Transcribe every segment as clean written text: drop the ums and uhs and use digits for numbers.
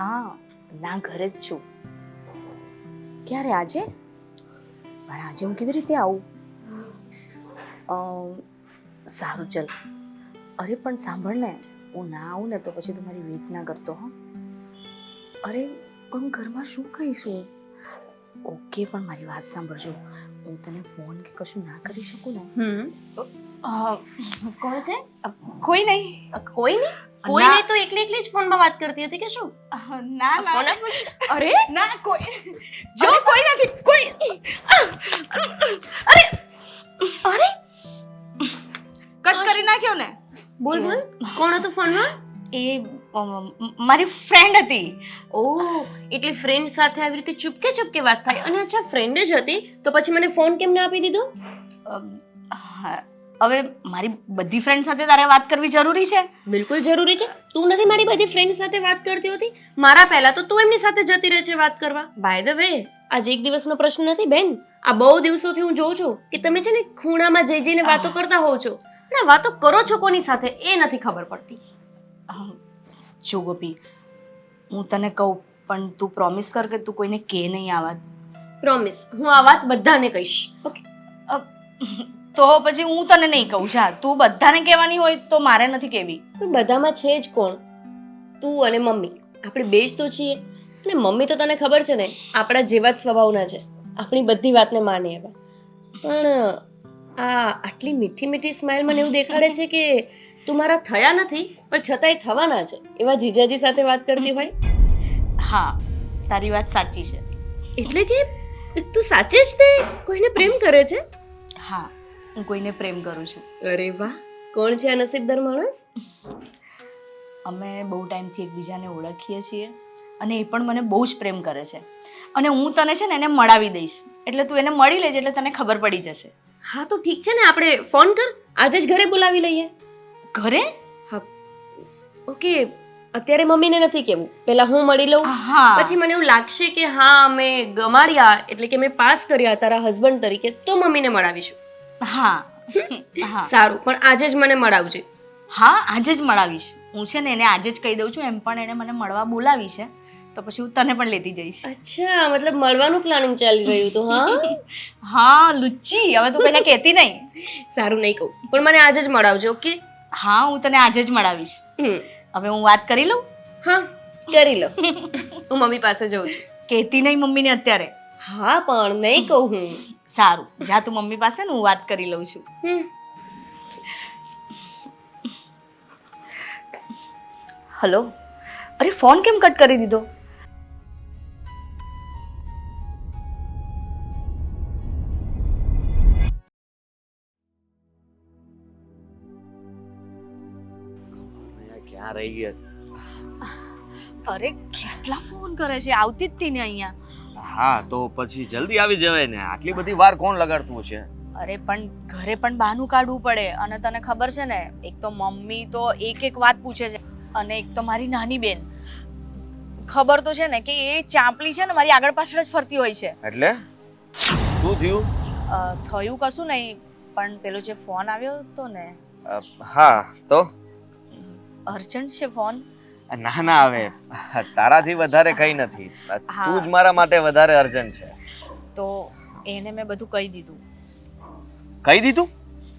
હા, ના ઘરે જ છું. ક્યારે? આજે? પણ આજે હું કેવી રીતે આવું? સારું ચલ. અરે પણ સાંભળ ને, હું ના આવું ને તો પછી તું મારી વેઇટ ના કરતો. હા, અરે પણ ઘરમાં શું કહીશું? ઓકે, પણ મારી વાત સાંભળજો. હું તને ફોન કે કશું ના કરી શકું ને? કોણ છે? કોઈ નહીં. કોઈ નહીં? કોઈ નહીં તો એકલી એકલી જ ફોનમાં વાત કરતી હતી કે શું? ના ફોન ના. આપ. અરે ના કોઈ જો કોઈ નથી. કોઈ અરે અરે કટ કરી નાખ્યો ને. બોલ બોલ, કોણ હતું ફોનમાં? એ મારી ફ્રેન્ડ હતી. ઓહ, એટલે ફ્રેન્ડ સાથે આવી રીતે ચૂપકે ચૂપકે વાત થાય. અને અચ્છા, ફ્રેન્ડ જ હતી તો પછી મને ફોન કેમ ના આપી દીધો? હવે મારી બધી ફ્રેન્ડ સાથે તારે વાત કરવી જરૂરી છે? બિલકુલ જરૂરી છે. તું નથી મારી બધી ફ્રેન્ડ સાથે વાત કરતી હોતી? મારા પહેલા તો તું એમની સાથે જતી રહે છે વાત કરવા. બાય ધ વે, આજે એક દિવસનો પ્રશ્ન નથી બેન. આ બહુ દિવસોથી હું જોઉં છું કે તમે છે ને ખૂણામાં જઈ જઈને વાતો કરતા હોવ છો. અને વાતો કરો છો કોની સાથે એ નથી ખબર પડતી. જો ગોપી, હું તને કહું પણ તું પ્રોમિસ કર કે તું કોઈને કે નહીં આ વાત. પ્રોમિસ, હું આ વાત બધાને કહીશ. ઓકે? તો પછી હું તને નહીં કહું. જા, તું બધાને કહેવાની હોય તો મારે નથી કહેવી. પણ બધામાં છે જ કોણ? તું અને મમ્મી. આપણે બે જ તો છીએ. અને મમ્મી તો તને ખબર છે ને, આપણા જેવા જ સ્વભાવના છે. આપણી બધી વાતને માને એવા. પણ આટલી મીઠી મીઠી સ્માઇલ મને એવું દેખાડે છે કે તું મારા થયા નથી પણ છતાંય થવાના છે એવા જીજાજી સાથે વાત કરતી હોય. હા, તારી વાત સાચી છે. એટલે કે તું સાચે જ તે કોઈને પ્રેમ કરે છે? હા, હું કોઈને પ્રેમ કરું છું. અરે વાહ, કોણ છે આ નસીબદાર માણસ? અમે બહુ ટાઈમથી એકબીજાને ઓળખીએ છીએ અને એ પણ મને બહુ જ પ્રેમ કરે છે. અને હું તને છે ને એને મળાવી દઈશ. એટલે તું એને મળી લેજે એટલે તને ખબર પડી જશે. હા તો ઠીક છે ને, આપણે ફોન કર, આજે જ ઘરે બોલાવી લઈએ. ઘરે? હા ઓકે, અત્યારે મમ્મીને નથી કહેવું, પહેલા હું મળી લઉં. હા. પછી મને એવું લાગશે કે હા અમે ગમાડ્યા એટલે કે મેં પાસ કર્યા તારા હસબન્ડ તરીકે તો મમ્મીને મળાવીશું. હા. હા. સારું, પણ આજે જ મને મળાવજે. હા, આજે જ મળાવીશ. હું છે ને એને આજે જ કહી દઉં છું. એમ પણ એને મને મળવા બોલાવી છે તો પછી હું તને પણ લેતી જઈશ. અચ્છા, મતલબ મળવાનું પ્લાનિંગ ચાલી રહ્યું હતું? હા હા લુચ્ચી, હવે તું કોઈને કહેતી નહીં. સારું, નહીં કહું, પણ મને આજે જ મળાવજો. ઓકે? હા, હું તને આજે જ મળાવીશ. હવે હું વાત કરી લઉં? હા, કરી લો. હું મમ્મી પાસે જઉં છું. કહેતી નહીં મમ્મીને અત્યારે? હા, પણ નહીં કહું હું. સારું, જા તું મમ્મી પાસે ને હું વાત કરી લઉં છું. હલો. અરે ફોન કેમ કટ કરી દીધો? ક્યાં રહી ગયા? અરે કેટલા ફોન કરે છે, આવતી જ હતી ને અહીંયા. હા તો પછી જલ્દી આવી જવાય ને, આટલી બધી વાર કોણ લગાડતું છે? અરે પણ ઘરે પણ બહાનું કાઢવું પડે અને તને ખબર છે ને, એક તો મમ્મી તો એક એક વાત પૂછે છે અને એક તો મારી નાની બેન. ખબર તો છે ને કે એ ચાંપલી છે ને મારી આગળ પાછળ જ ફરતી હોય છે. એટલે શું થયું? થયું કશું નહીં, પણ પેલો જે ફોન આવ્યો હતો ને. હા તો અર્જન્ટ છે ફોન. ના ના, હવે તારાથી વધારે કઈ નથી. તું જ મારા માટે વધારે અર્જન્ટ છે. તો એને મેં બધું કહી દીધું. કહી દીધું?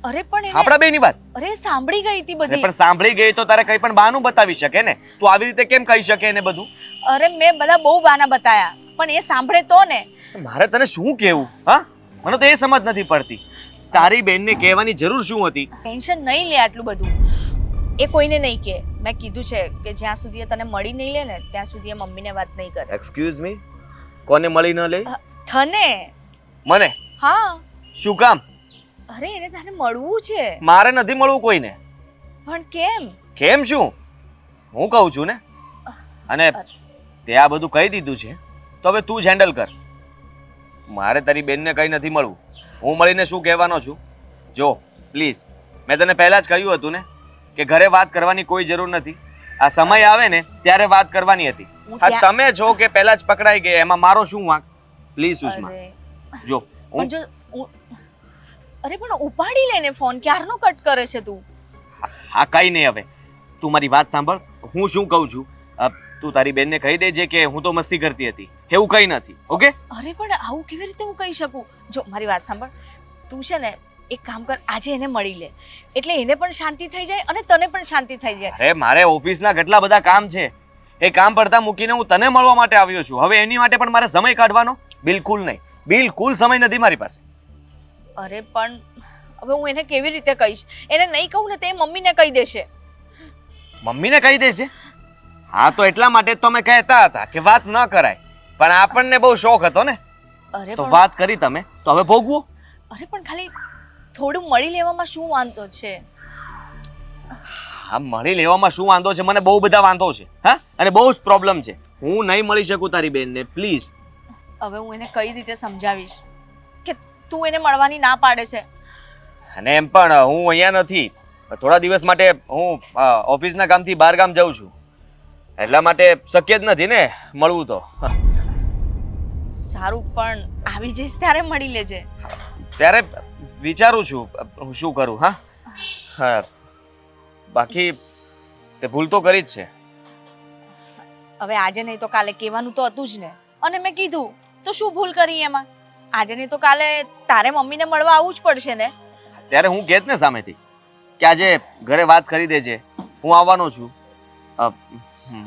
અરે પણ એને આપણા બેની વાત? અરે સાંભળી ગઈ હતી બધી. પણ સાંભળી ગઈ તો તારે કઈ પણ બહાનું બતાવી શકે ને. તું આવી રીતે કેમ કહી શકે એને બધું? અરે મેં બધા બહુ બહાના બતાયા પણ એ સાંભળે તો ને. મારે તને શું કહેવું? હા, મને તો એ સમજ નથી પડતી. તારી બેનને કહેવાની જરૂર શું હતી? ટેન્શન નહીં લે આટલું બધું. એ કોઈને નહીં કહે. મેં કીધું છે કે જ્યાં સુધી એ તને મળી નહીં લે ને ત્યાં સુધી એ મમ્મીને વાત નહીં કરે. એક્સક્યુઝ મી, કોને મળી ન લે? થને. મને? હા. શું કામ? અરે એને તને મળવું છે. મારે નથી મળવું કોઈને. પણ કેમ? કેમ શું? હું કહું છું ને. અને તે આ બધું કહી દીધું છે તો હવે તું જ હેન્ડલ કર. મારે તારી બેનને કંઈ નથી મળવું. હું મળીને શું કહેવાનો છું? જો પ્લીઝ, મેં તને પહેલાં જ કહ્યું હતું ને કે ઘરે વાત કરવાની કોઈ જરૂર નથી. આ સમય આવે ને ત્યારે વાત કરવાની હતી. હા તમે છો કે પહેલા જ પકડાઈ ગયા, એમાં મારો શું વાંક? પ્લીઝ સુષ્મા, જો અરે પણ ઉપાડી લે ને ફોન. ક્યારનો કટ કરે છે તું? હા કઈ નહીં, હવે તું મારી વાત સાંભળ. હું શું કહું છું, તું તારી બેનને કહી દેજે કે હું તો મસ્તી કરતી હતી, એવું કંઈ નથી. ઓકે? અરે પણ આવું કેવી રીતે હું કહી શકું? જો મારી વાત સાંભળ, તું છે ને એક કામ કર, આજે એને મળી લે, એટલે એને પણ શાંતિ થઈ જાય અને તને પણ શાંતિ થઈ જાય. અરે મારે ઓફિસના કેટલા બધા કામ છે, એ કામ પડતા મૂકીને હું તને મળવા માટે આવ્યો છું. હવે એની માટે પણ મારે સમય કાઢવાનો? બિલકુલ નહીં, બિલકુલ સમય નથી મારી પાસે. અરે પણ હવે હું એને કેવી રીતે કહીશ? એને નહીં કહું ને તે મમ્મીને કહી દેશે. મમ્મીને કહી દેશે? હા, તો એટલા માટે તો અમે કહેતા હતા કે વાત ન કરાય, પણ આપણને બહુ શોખ હતો ને, અરે તો પણ વાત કરી તમે, તો હવે ભોગવો. અરે પણ ખાલી થોડું મળી લેવામાં શું વાંધો છે? હા, મળી લેવામાં શું વાંધો છે? મને બહુ બધા વાંધો છે, હા, અને બહુ જ પ્રોબ્લેમ છે. હું નહીં મળી શકું તારી બેનને, પ્લીઝ. હવે હું એને કઈ રીતે સમજાવીશ કે તું એને મળવાની ના પાડે છે? અને એમ પણ હું અહીંયા નથી, થોડા દિવસ માટે હું ઓફિસના કામથી બહાર ગામ જાઉં છું, એટલા માટે શક્ય જ નથી ને મળવું તો. સારું, પણ આવી જઈશ ત્યારે મળી લેજે. ત્યારે વિચારું છું હું શું કરું. હા હા, બાકી તે ભૂલ તો કરી જ છે. હવે આજે નહીં તો કાલે કહેવાનું તો હતું જ ને, અને મેં કીધું તો શું ભૂલ કરી એમાં? આજે નહીં તો કાલે તારે મમ્મીને મળવા આવવું જ પડશે ને. ત્યારે હું કહેત ને સામેથી કે આજે ઘરે વાત કરી દેજે, હું આવવાનો છું.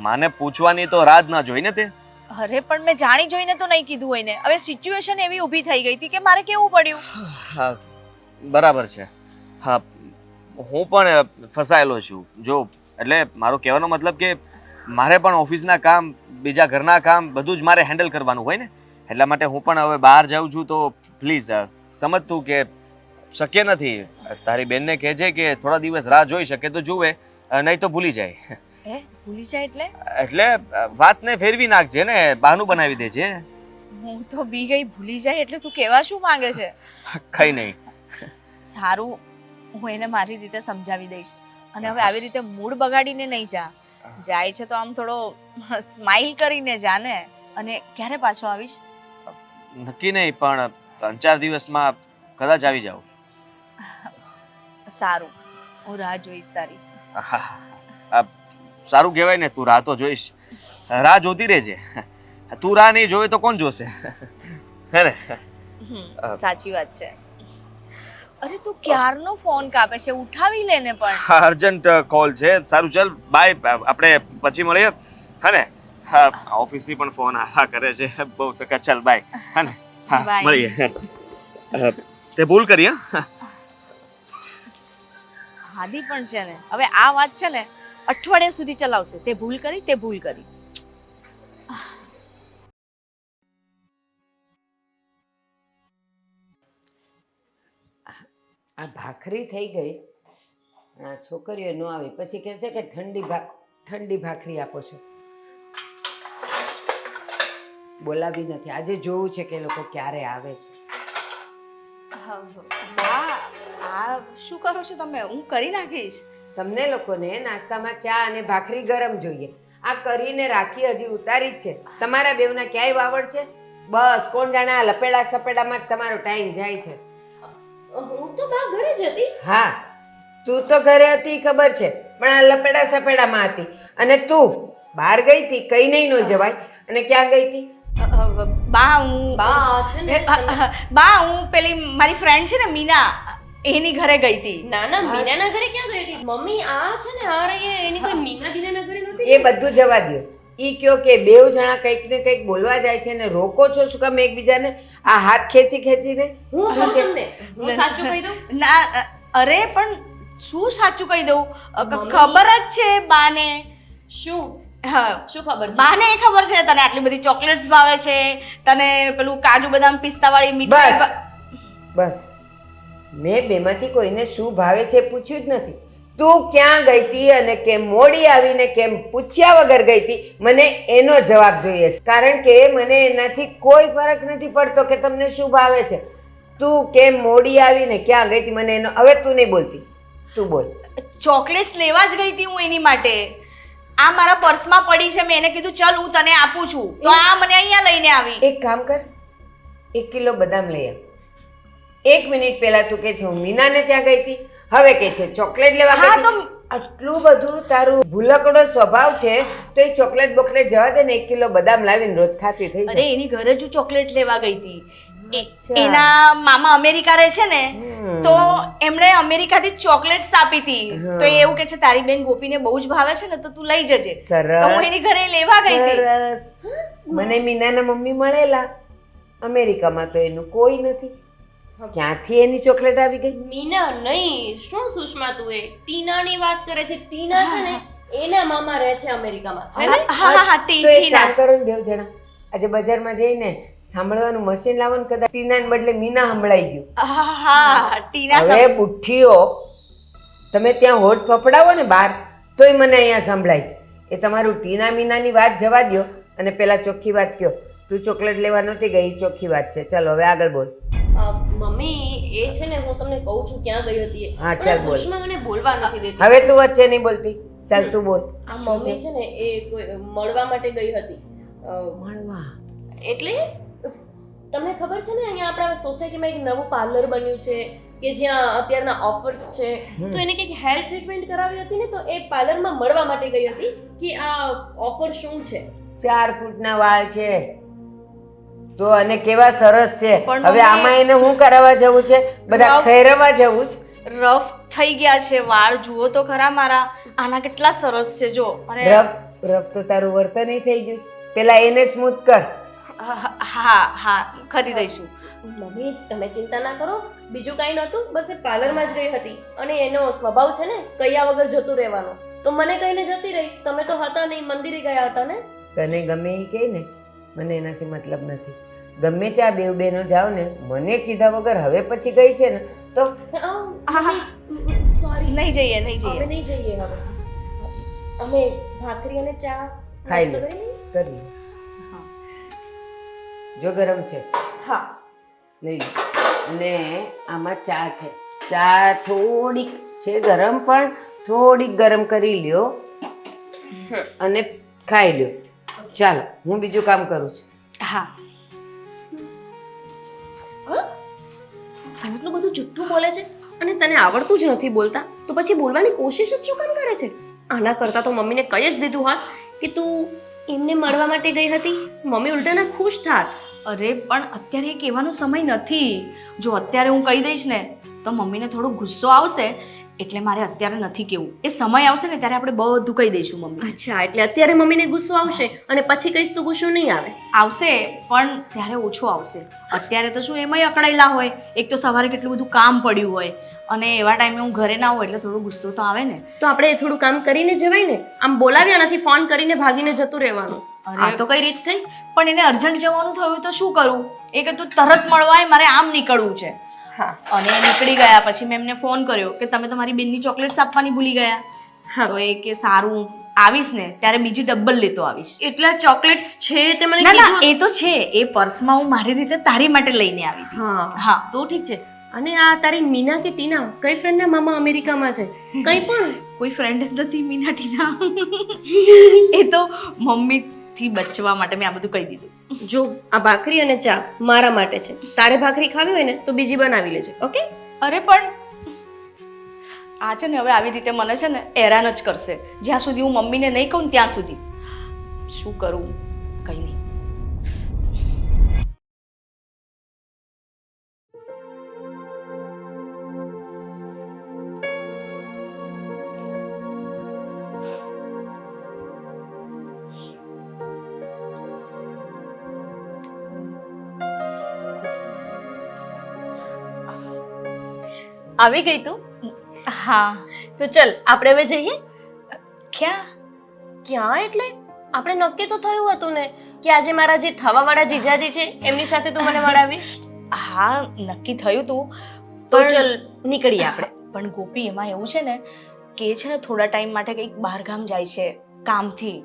માને પૂછવાની તો રાહ જ ના જોઈ ને તે. અરે પણ મેં જાણી જોઈને તો નહીં કીધું હોય ને. હવે સિચ્યુએશન એવી ઊભી થઈ ગઈ હતી કે મારે કેવું પડ્યું. હા, બરાબર છે. હા, હું પણ ફસાયેલો છું. જો એટલે મારો કહેવાનો મતલબ કે મારે પણ ઓફિસના કામ, બીજા ઘરના કામ બધું જ મારે હેન્ડલ કરવાનું હોય ને, એટલા માટે હું પણ હવે બહાર જાઉં છું. તો પ્લીઝ સમજ તું કે શક્ય નથી. તારી બેનને કહેજે કે થોડા દિવસ રાહ જોઈ શકે તો જુએ, નહીં તો ભૂલી જાય. હે, ભૂલી જાય એટલે? એટલે વાતને ફેરવી નાખજે ને, બહાનું બનાવી દેજે. હું તો બી ગઈ, ભૂલી જાય એટલે તું કહેવા શું માંગે છે? કઈ નહીં. સારું, હું એને મારી રીતે સમજાવી દઈશ. અને હવે આવી રીતે મૂડ બગાડીને નહીં જા. જાય છે તો આમ થોડો સ્માઈલ કરીને જા ને. અને ક્યારે પાછો આવીશ? નક્કી નહીં, પણ 3-4 દિવસમાં કદાચ આવી જાઉં. સારું, હું રાહ જોઈશ તારી. હા, સારું કહેવાય ને, તું રાહ તો જોઈશ. રાહ જોતી રહેજે. તું રાહ નહીં જોવે તો કોણ જોશે? હે ને? સાચી વાત છે. અરે તું ક્યારનો ફોન કાપે છે, ઉઠાવી લે ને. પણ અર્જન્ટ કોલ છે. સારું, ચાલ બાય, આપણે પછી મળીએ. હા ને? હા, ઓફિસથી પણ ફોન આયા કરે છે, બહુ સખત. ચાલ બાય. હા ને? હા, Bye. મળીએ. તે ભૂલ કરી. હા, હાદી પણ છે ને, હવે આ વાત છે ને અઠવાડિયા સુધી ચલાવશે. તે ભૂલ કરી, તે ભૂલ કરી. આ ભાખરી થઈ ગઈ. આ છોકરીઓ ન આવી પછી કહેશે કે ઠંડી ભાખરી આપો છો. બોલાવી નથી. આજે જોવું છે કે એ લોકો ક્યારે આવે છે. આ શું કરો છો તમે? હું કરી નાખીશ. તમને લોકોને નાસ્તામાં ચા અને ભાખરી ગરમ જોઈએ. આ કરીને રાખી હજી ઉતારી જ છે. તમારા બેવના ક્યાંય વાવડ છે? બસ કોણ જાણે આ લપેડા સપેડામાં જ તમારો ટાઈમ જાય છે. હું તો બા ઘરે જ હતી. હા, તું તો ઘરે હતી ખબર છે, પણ આ લપેડા સપેડામાં હતી. અને તું બહાર ગઈ હતી, કઈ નહીં ન જવાય. અને ક્યાં ગઈ હતી? બા હું પેલી મારી ફ્રેન્ડ છે ને મીના, એની ઘરે ગઈ હતી. ના ના, મીનાના ઘરે ક્યાં ગઈ હતી મમ્મી? આ છે ને આ રહી, એની કોઈ મીના બીનાના ઘરે નહોતી. એ બધું જવા દો. ઈ કયો કે બેવ જણા કંઈક ને કંઈક બોલવા જાય છે ને રોકો છો શું કામ એકબીજાને? આ હાથ ખેંચીને હું શું છે? તમને હું સાચું કહી દઉં? ના, અરે પણ શું સાચું કહી દઉં? મમ્મી. ખબર જ છે બાને. શું હા, શું ખબર છે? બાને એ ખબર છે તને આટલી બધી ચોકલેટ્સ ભાવે છે, તને પેલું કાજુ બદામ પિસ્તા વાળી મીઠાઈ બસ મેં બેમાંથી કોઈને શું ભાવે છે પૂછ્યું જ નથી. તું ક્યાં ગઈ હતી અને કેમ મોડી આવીને કેમ પૂછ્યા વગર ગઈ હતી, મને એનો જવાબ જોઈએ. કારણ કે મને એનાથી કોઈ ફરક નથી પડતો કે તમને શું ભાવે છે. તું કેમ મોડી આવીને ક્યાં ગઈ હતી મને એનો. હવે તું નહીં બોલતી, તું બોલ. ચોકલેટ્સ લેવા જ ગઈ હતી હું એની માટે. આ મારા પર્સમાં પડી છે, મેં એને કીધું ચલ હું તને આપું છું, તો આ મને અહીંયા લઈને આવી. એક કામ કર, 1 કિલો બદામ લઈ આવ. 1 મિનિટ પહેલા તું કે છે હું મીનાને ત્યાં ગઈ હતી, હવે કે છે ચોકલેટ લેવા હા ગઈ તો હતી. આટલું બધું તારું ભૂલકડો સ્વભાવ છે તો એ ચોકલેટ બોકલેટ જવા દે ને 1 કિલો બદામ લાવીને રોજ ખાતી થઈ અરે જાય. એની ઘરે જ હું ચોકલેટ લેવા ગઈ હતી. અચ્છા. એના મામા અમેરિકા રહે છે ને, હમ. તો એમણે અમેરિકાથી ચોકલેટ્સ આપી હતી. હા. તો એ એવું કે છે તારી બેન ગોપીને બહુ જ ભાવે છે ને, તો તું લઈ જજે. સરસ તો હું એની ઘરે લેવા ગઈ હતી. સરસ. મને મીનાના મમ્મી મળેલા અમેરિકામાં, તો એનું કોઈ નથી. ક્યાંથી એની ચોકલેટ આવી ગઈ? મીના નહીં, શું સુષ્મા તું એ ટીનાની વાત કરે છે? ટીના છે ને એના મામા રહે છે અમેરિકામાં, હે ને? હા તો એક ટીના. કામ કરો ને, 2 જણા આજે બજારમાં જઈને સાંભળવાનું મશીન લાવો ને, કદાચ ટીનાને બદલે મીના સંભળાઈ ગયું. હા ટીના હવે બુઠ્ઠીઓ તમે ત્યાં હોઠ ફફડાવો ને બહાર, તોય મને અહીંયા સંભળાય છે. એ તમારું ટીના મીનાની વાત જવા દ્યો અને પેલા ચોખ્ખી વાત કયો. તું ચોકલેટ લેવા નહોતી ગઈ, ઈ ચોખ્ખી વાત છે. ચાલો હવે આગળ બોલ. મમ્મી એ છે ને હું તમને કહું છું ક્યાં ગઈ હતી એ. હા, પણ ચાલ બોલ. સુષ્મા મને બોલવા નથી દેતી. હવે તું વચ્ચે નહીં બોલતી. ચાલ તું બોલ. આ મમ્મી છે ને એ કોઈ મળવા માટે ગઈ હતી. મળવા? એટલે તમને ખબર છે ને અહીંયા આપણા સોસાયટીમાં એક નવું પાર્લર બન્યું છે કે જ્યાં અત્યારના ઓફર્સ છે. તો એને કંઈક હેર ટ્રીટમેન્ટ કરાવી હતી ને, તો એ પાર્લરમાં મળવા માટે ગઈ હતી કે આ ઓફર શું છે. 4 ફૂટના વાળ છે તો, અને કેવા સરસ છે. પણ હવે મમ્મી- આમાં એને હું કરાવવા જવું છે? બધા રફ- ખૈરવા જવું છે? રફ થઈ ગયા છે વાળ, જુઓ તો ખરા મારા. આના કેટલા સરસ છે જો. અને રફ રફ તો તારું વર્તન થઈ ગયું છે. પેલા એને સ્મૂથ કર. હા કરી દઈશું. મમ્મી તમે ચિંતા ના કરો, બીજું કાંઈ નહોતું, બસ એ પાર્લરમાં જ ગઈ હતી અને એનો સ્વભાવ છે ને કયા વગર જતું રહેવાનો. તો મને કહીને જતી રહી. તમે તો હતા નહીં, મંદિરે ગયા હતા ને. તને ગમે એ કહે ને, મને એનાથી મતલબ નથી. ગમે ત્યાં 2 બહેનો જાઓ ને, મને કીધા વગર હવે પછી ગઈ છે ને, તો સોરી, નહીં જઈએ નહીં અમે જઈએ. નહીં જઈએ હવે. અમે ભાખરી અને ચા ખાઈ નાસ્તો લે. કરી લઈએ? કરી લે. જો ગરમ છે હા. લઈ લે. અને આમાં ચા છે. ચા થોડીક છે ગરમ, પણ થોડીક ગરમ કરી લ્યો અને ખાઈ લ્યો. ચાલો હું બીજું કામ કરું છું. હા તું એટલું બધું જુઠ્ઠું બોલે છે અને તને આવડતું જ નથી બોલતા, તો પછી બોલવાની કોશિશ જ શું કામ કરે છે? આના કરતાં તો મમ્મીને કહી જ દીધું હોત કે તું એમને મળવા માટે ગઈ હતી. મમ્મી ઉલટાના ખુશ થાત. અરે પણ અત્યારે એ કહેવાનો સમય નથી. જો અત્યારે હું કહી દઈશ ને તો મમ્મીને થોડો ગુસ્સો આવશે, એટલે મારે અત્યારે નથી કહેવું. એ સમય આવશે ને ત્યારે આપણે બધું કહી દઈશું મમ્મી. અચ્છા, એટલે અત્યારે મમ્મીને ગુસ્સો આવશે અને પછી કહીશ તો ગુસ્સો નહીં આવે. આવશે પણ ત્યારે ઓછો આવશે. અત્યારે તો શું એમાંય અકળાયેલા હોય. એક તો સવારે કેટલું બધું કામ પડ્યું હોય અને એવા ટાઈમે હું ઘરે ના હોઉં એટલે થોડો ગુસ્સો તો આવે ને. તો આપણે થોડું કામ કરીને જવાય ને. આમ બોલાવ્યા નથી, ફોન કરીને ભાગીને જતું રહેવાનું. આ તો કઈ રીત થઈ? પણ એને અર્જન્ટ જવાનું થયું તો શું કરું? એ કે તું તરત મળવાય, મારે આમ નીકળવું છે. હા અને એ નીકળી ગયા પછી મેં એમને ફોન કર્યો કે તમે તમારી બેનની ચોકલેટ્સ આપવાની ભૂલી ગયા. હા. તો એ કે સારું, આવીશ ને ત્યારે બીજી ડબલ લેતો આવીશ. એટલા ચોકલેટ્સ છે તે મને ના ના કીધું. એ તો છે, એ પર્સમાં હું મારી રીતે તારી માટે લઈને આવી હતી. હા હા તો ઠીક છે. અને આ તારી મીના કે ટીના કઈ ફ્રેન્ડના મામા અમેરિકામાં છે? કઈ પણ કોઈ ફ્રેન્ડ જ નથી મીના ટીના. એ તો મમ્મીથી બચવા માટે મેં આ બધું કહી દીધું. જો આ ભાખરી અને ચા મારા માટે છે. તારે ભાખરી ખાવી હોય ને તો બીજી બનાવી લેજે. ઓકે? અરે પણ આ છે ને હવે આવી રીતે મને છે ને હેરાન જ કરશે. જ્યાં સુધી હું મમ્મીને નહીં કહું ને ત્યાં સુધી. શું કરું? કંઈ નહીં. આવી ગઈ તું? હા. તો ચલ આપણે હવે જઈએ. ક્યાં? ક્યાં એટલે આપણે નક્કી તો થયું હતું ને કે આજે મારા જે થવાવાળા જીજાજી છે એમની સાથે તું મને મળાવીશ. હા નક્કી થયું તું. તો પણ- ચલ નીકળીએ આપણે. પણ ગોપી એમાં એવું છે ને કે એ છે ને થોડા ટાઈમ માટે કંઈક બહારગામ જાય છે કામથી,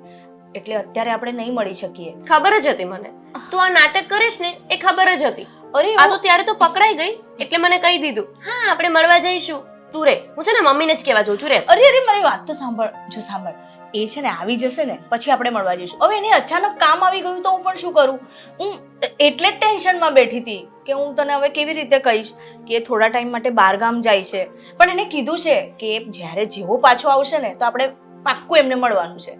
એટલે અત્યારે આપણે નહીં મળી શકીએ. ખબર જ હતી મને. તું આ નાટક કરીશ ને એ ખબર જ હતી. અરે આ તો ત્યારે તો પકડાઈ ગઈ એટલે મને કહી દીધું. હા આપણે મળવા જઈશું. તું રે, હું છે ને મમ્મીને જ કહેવા જઉં છું રે. અરે અરે મારી વાત તો સાંભળ. જો સાંભળ, એ છે ને આવી જશે ને પછી આપણે મળવા જઈશું. હવે એને અચાનક કામ આવી ગયું તો હું પણ શું કરું? હું એટલે જ ટેન્શનમાં બેઠી હતી કે હું તને હવે કેવી રીતે કહીશ કે એ થોડા ટાઈમ માટે બહારગામ જાય છે, પણ એને કીધું છે કે જ્યારે જેવો પાછો આવશે ને તો આપણે પાક્કું એમને મળવાનું છે.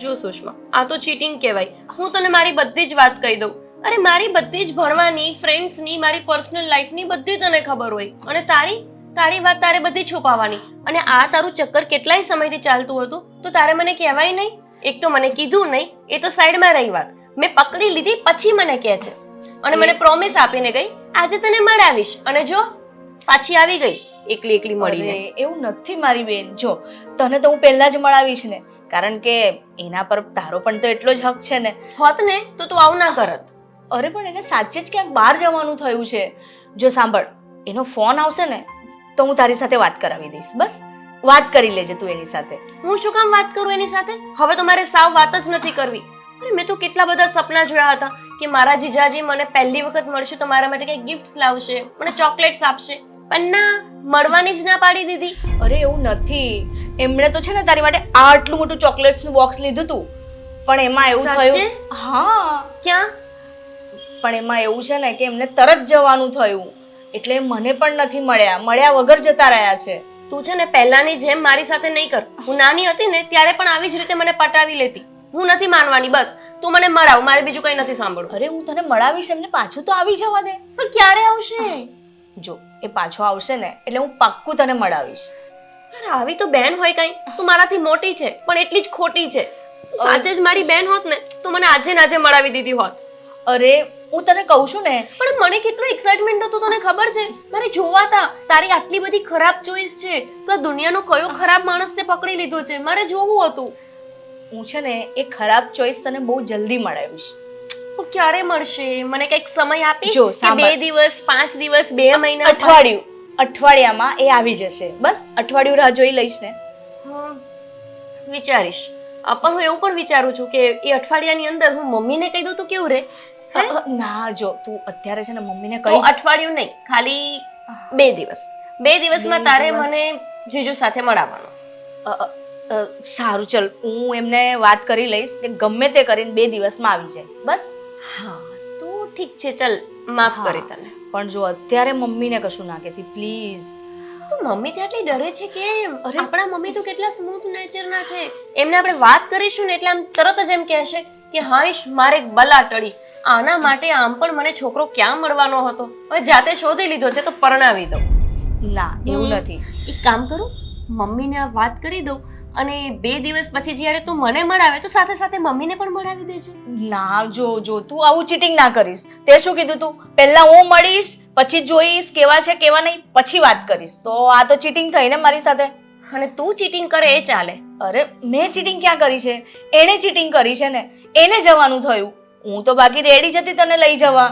જો સુષ્મા, આ તો ચીટિંગ કહેવાય. હું તને મારી બધી જ વાત કહી દઉં. અરે મારી બધી જ ભણવાની, ફ્રેન્ડ્સની, મારી પર્સનલ લાઈફની બધી તને ખબર હોય, અને તારી વાત તારે બધી છુપાવવાની. અને આ તારું ચક્કર કેટલાય સમયથી ચાલતું હતું તો તારે મને કહેવાય નહીં? એક તો મને કીધું નહીં, એ તો સાઈડમાં રહી વાત. મેં પકડી લીધી પછી મને કહે છે, અને મને પ્રોમિસ આપીને ગઈ આજે તને મળાવીશ, અને જો પાછી આવી ગઈ એકલી એકલી મળીને. અરે એવું નથી મારી બેન. જો તને તો હું પહેલા જ મળાવીશ ને, કારણ કે એના પર તારો પણ તો એટલો જ હક છે ને. હોત ને તો તું આવું ના કરત. અરે પણ એને સાચે જ ક્યાંક બહાર જવાનું થયું છે. જો સાંભળ, એનો ફોન આવશે ને તો હું તારી સાથે વાત કરાવી દઈશ. બસ વાત કરી લેજે તું એની સાથે. હું શું કામ વાત કરું એની સાથે? હવે તો મારે સાવ વાત જ નથી કરવી. અરે મેં તો કેટલા બધા સપના જોયા હતા કે મારા જીજાજી મને પહેલી વખત મળશે તો મારા માટે કંઈક ગિફ્ટ્સ લાવશે, મને ચોકલેટ્સ આપશે, પણ ના, મળવાની જ ના પાડી દીધી. અરે એવું નથી. એમણે તો છે ને તારી માટે આટલું મોટું ચોકલેટ્સનું બોક્સ લીધું હતું, પણ એમાં એવું થયું. હા, ક્યાં? પણ એમાં એવું છે ને કે એમને તરત જવાનું થયું, એટલે મને પણ નથી મળ્યા વગર જતા રહ્યા છે. તું છે ને પહેલાની જેમ મારી સાથે નહીં કર. હું નાની હતી ને ત્યારે પણ આવી જ રીતે મને પટાવી લેતી. હું નથી માનવાની. બસ તું મને મળાવ, મારે બીજું કંઈ નથી સાંભળવું. અરે હું તને મળાવીશ, એમને પાછું તો આવી જવા દે. પણ ક્યારે આવશે? જો એ પાછો આવશે ને એટલે હું પાક્કું તને મળાવીશ. યાર આવી તો બેન હોય કઈ? તું મારાથી મોટી છે પણ એટલી જ ખોટી છે. તું સાચે જ મારી બેન હોત ને તો મને આજે ને આજે મળાવી દીધી હોત. અરે હું તને કહું છું ને. પણ મને કેટલું એક્સાઇટમેન્ટ હતું તને ખબર છે? તારે જોવાતા તારી આટલી બધી ખરાબ ચોઈસ છે તો આ દુનિયાનો કયો ખરાબ માણસને પકડી લીધો છે મારે જોવું હતું. હું છે ને એ ખરાબ ચોઈસ તને બહુ જલ્દી મળાવીશ. પણ ક્યારે મળશે? મને કંઈક સમય આપીશ? જો, કે 2 દિવસ, 5 દિવસ, 2 મહિના? અઠવાડિયામાં એ આવી જશે. બસ અઠવાડિયું રાહ જોઈ લઈશ ને. હા, વિચારીશ. પણ હું એવું પણ વિચારું છું કે એ અઠવાડિયાની અંદર હું મમ્મીને કહી દઉં તો કેવું રહે? ના, જો તું અત્યારે છે ને મમ્મીને તો કહીશ. અઠવાડિયું નહીં, ખાલી 2 દિવસ. 2 દિવસમાં તારે મને જીજુ સાથે મળાવવાનો. સારું, ચલ હું એમને વાત કરી લઈશ કે ગમે તે કરીને 2 દિવસમાં આવી જાય. બસ. હા તો ઠીક છે, ચલ માફ કરી તને. પણ જો અત્યારે મમ્મીને કશું ના કહેતી પ્લીઝ. તો મમ્મી તો આટલી ડરે છે કેમ? આપણા મમ્મી તો કેટલા સ્મૂથ નેચરના છે. એમને આપણે વાત કરીશું ને એટલે આમ તરત જ એમ કહેશે કે હાઈશ મારે એક બલા ટળી. આના માટે આમ પણ મને છોકરો ક્યાં મળવાનો હતો, હવે જાતે શોધી લીધો છે તો પરણાવી દઉં. ના, એવું નથી. એક કામ કરું, મમ્મીને આ વાત કરી દઉં અને 2 દિવસ પછી જ્યારે તું મને મળાવે તો સાથે સાથે મમ્મીને પણ મળાવી દેજે. ના, જો તું આવું ચીટિંગ ના કરીશ. તે શું કીધું તું? પહેલા હું મળીશ, પછી જોઈશ કેવા છે કેવા નહીં, પછી વાત કરીશ. તો આ તો ચીટિંગ થઈ ને મારી સાથે. અને તું ચીટિંગ કરે એ ચાલે? અરે મેં ચીટિંગ ક્યાં કરી છે? એણે ચીટિંગ કરી છે ને, એને જવાનું થયું. હું તો બાકી રેડી જ હતી તને લઈ જવા.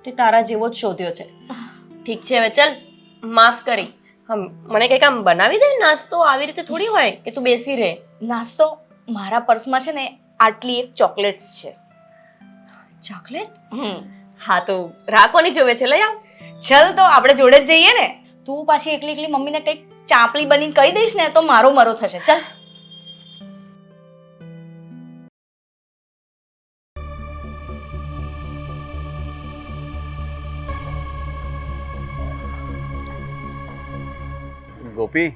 તે તારા જેવો જ શોધ્યો છે. ઠીક છે, હવે ચલ માફ કરી. મને કંઈક આમ બનાવી દે નાસ્તો. આવી રીતે થોડી હોય કે તું બેસી રહે. નાસ્તો મારા પર્સમાં છે ને આટલી એક ચોકલેટ્સ છે. ચોકલેટ? હા તો રાખવાની જોવે છે, લઈ આવ. ચલ તો આપણે જોડે જ જઈએ ને. તું પાછી એકલી એકલી મમ્મીને કંઈક ચાપલી બનીને કહી દઈશ ને તો મારો મરો થશે. ચલ. ગોપી,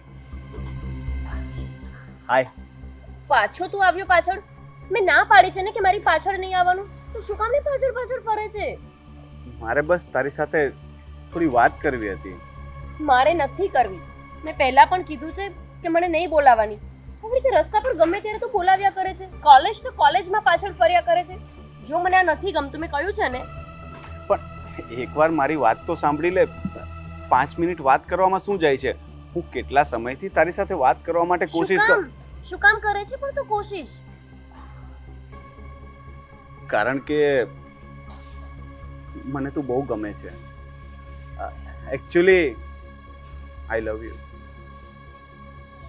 હાય. પાછો તું આવ્યો પાછળ? મેં ના પાડી છે ને કે મારી પાછળ નહીં આવવાનું. તું શું કામ પાછળ પાછળ ફરે છે? મારે બસ તારી સાથે થોડી વાત કરવી હતી. મારે નથી કરવી. મેં પહેલા પણ કીધું છે કે મને નહીં બોલાવવાની. આવી રીતે રસ્તા પર ગમે ત્યારે તો બોલાવ્યા કરે છે. કોલેજ તો કોલેજમાં પાછળ ફર્યા કરે છે. જો મને આ નથી ગમતું, મેં કહ્યું છે ને. પણ એકવાર મારી વાત તો સાંભળી લે. 5 મિનિટ વાત કરવામાં શું જાય છે? હું કેટલા સમયથી તારી સાથે વાત કરવા માટે કોશિશ શું કામ કરે છે પણ તું કોશિશ? કારણ કે મને તું બહુ ગમે છે. Actually I love you.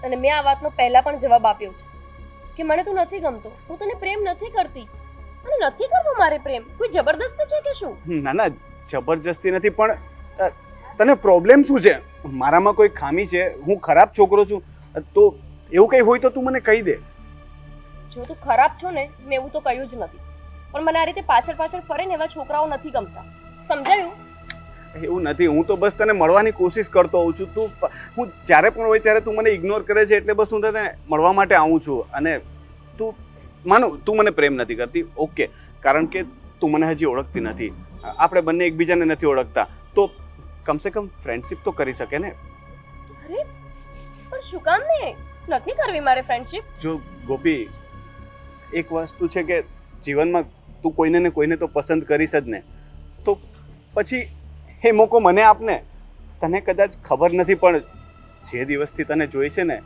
અને મેં આ વાતનો પહેલા પણ જવાબ આપ્યો છે કે મને તું નથી ગમતો, હું તને પ્રેમ નથી કરતી. અને નથી કરવો મારે પ્રેમ. કોઈ જબરદસ્તી છે કે શું? ના ના, જબરજસ્તી નથી, પણ તને પ્રોબ્લેમ શું છે? મારામાં કોઈ ખામી છે? હું ખરાબ છોકરો છું? તો એવું કંઈ હોય તો તું મને કહી દે. જો તું ખરાબ છો ને, મેં એવું તો કહ્યું જ નથી, પણ મને આ રીતે પાછળ પાછળ ફરે ને એવા છોકરાઓ નથી ગમતા. સમજાયું? એવું નથી, હું તો બસ તને મળવાની કોશિશ કરતો હોઉં છું. હું જ્યારે પણ હોય ત્યારે તું મને ઇગ્નોર કરે છે, એટલે બસ હું તને મળવા માટે આવું છું. અને તું માનું તું મને પ્રેમ નથી કરતી, ઓકે, કારણ કે તું મને હજી ઓળખતી નથી, આપણે બંને એકબીજાને નથી ઓળખતા, તો કમસે કમ ફ્રેન્ડશિપ તો કરી શકે ને. અરે પણ શું કામ ને નથી કરવી મારે ફ્રેન્ડશિપ? જો ગોપી, એક વસ્તુ છે કે જીવનમાં તું કોઈને ને કોઈને તો પસંદ કરીશ જ ને, તો પછી એ મોકો મને આપને. તને કદાચ ખબર નથી, પણ જે દિવસથી તને જોઈ છે ને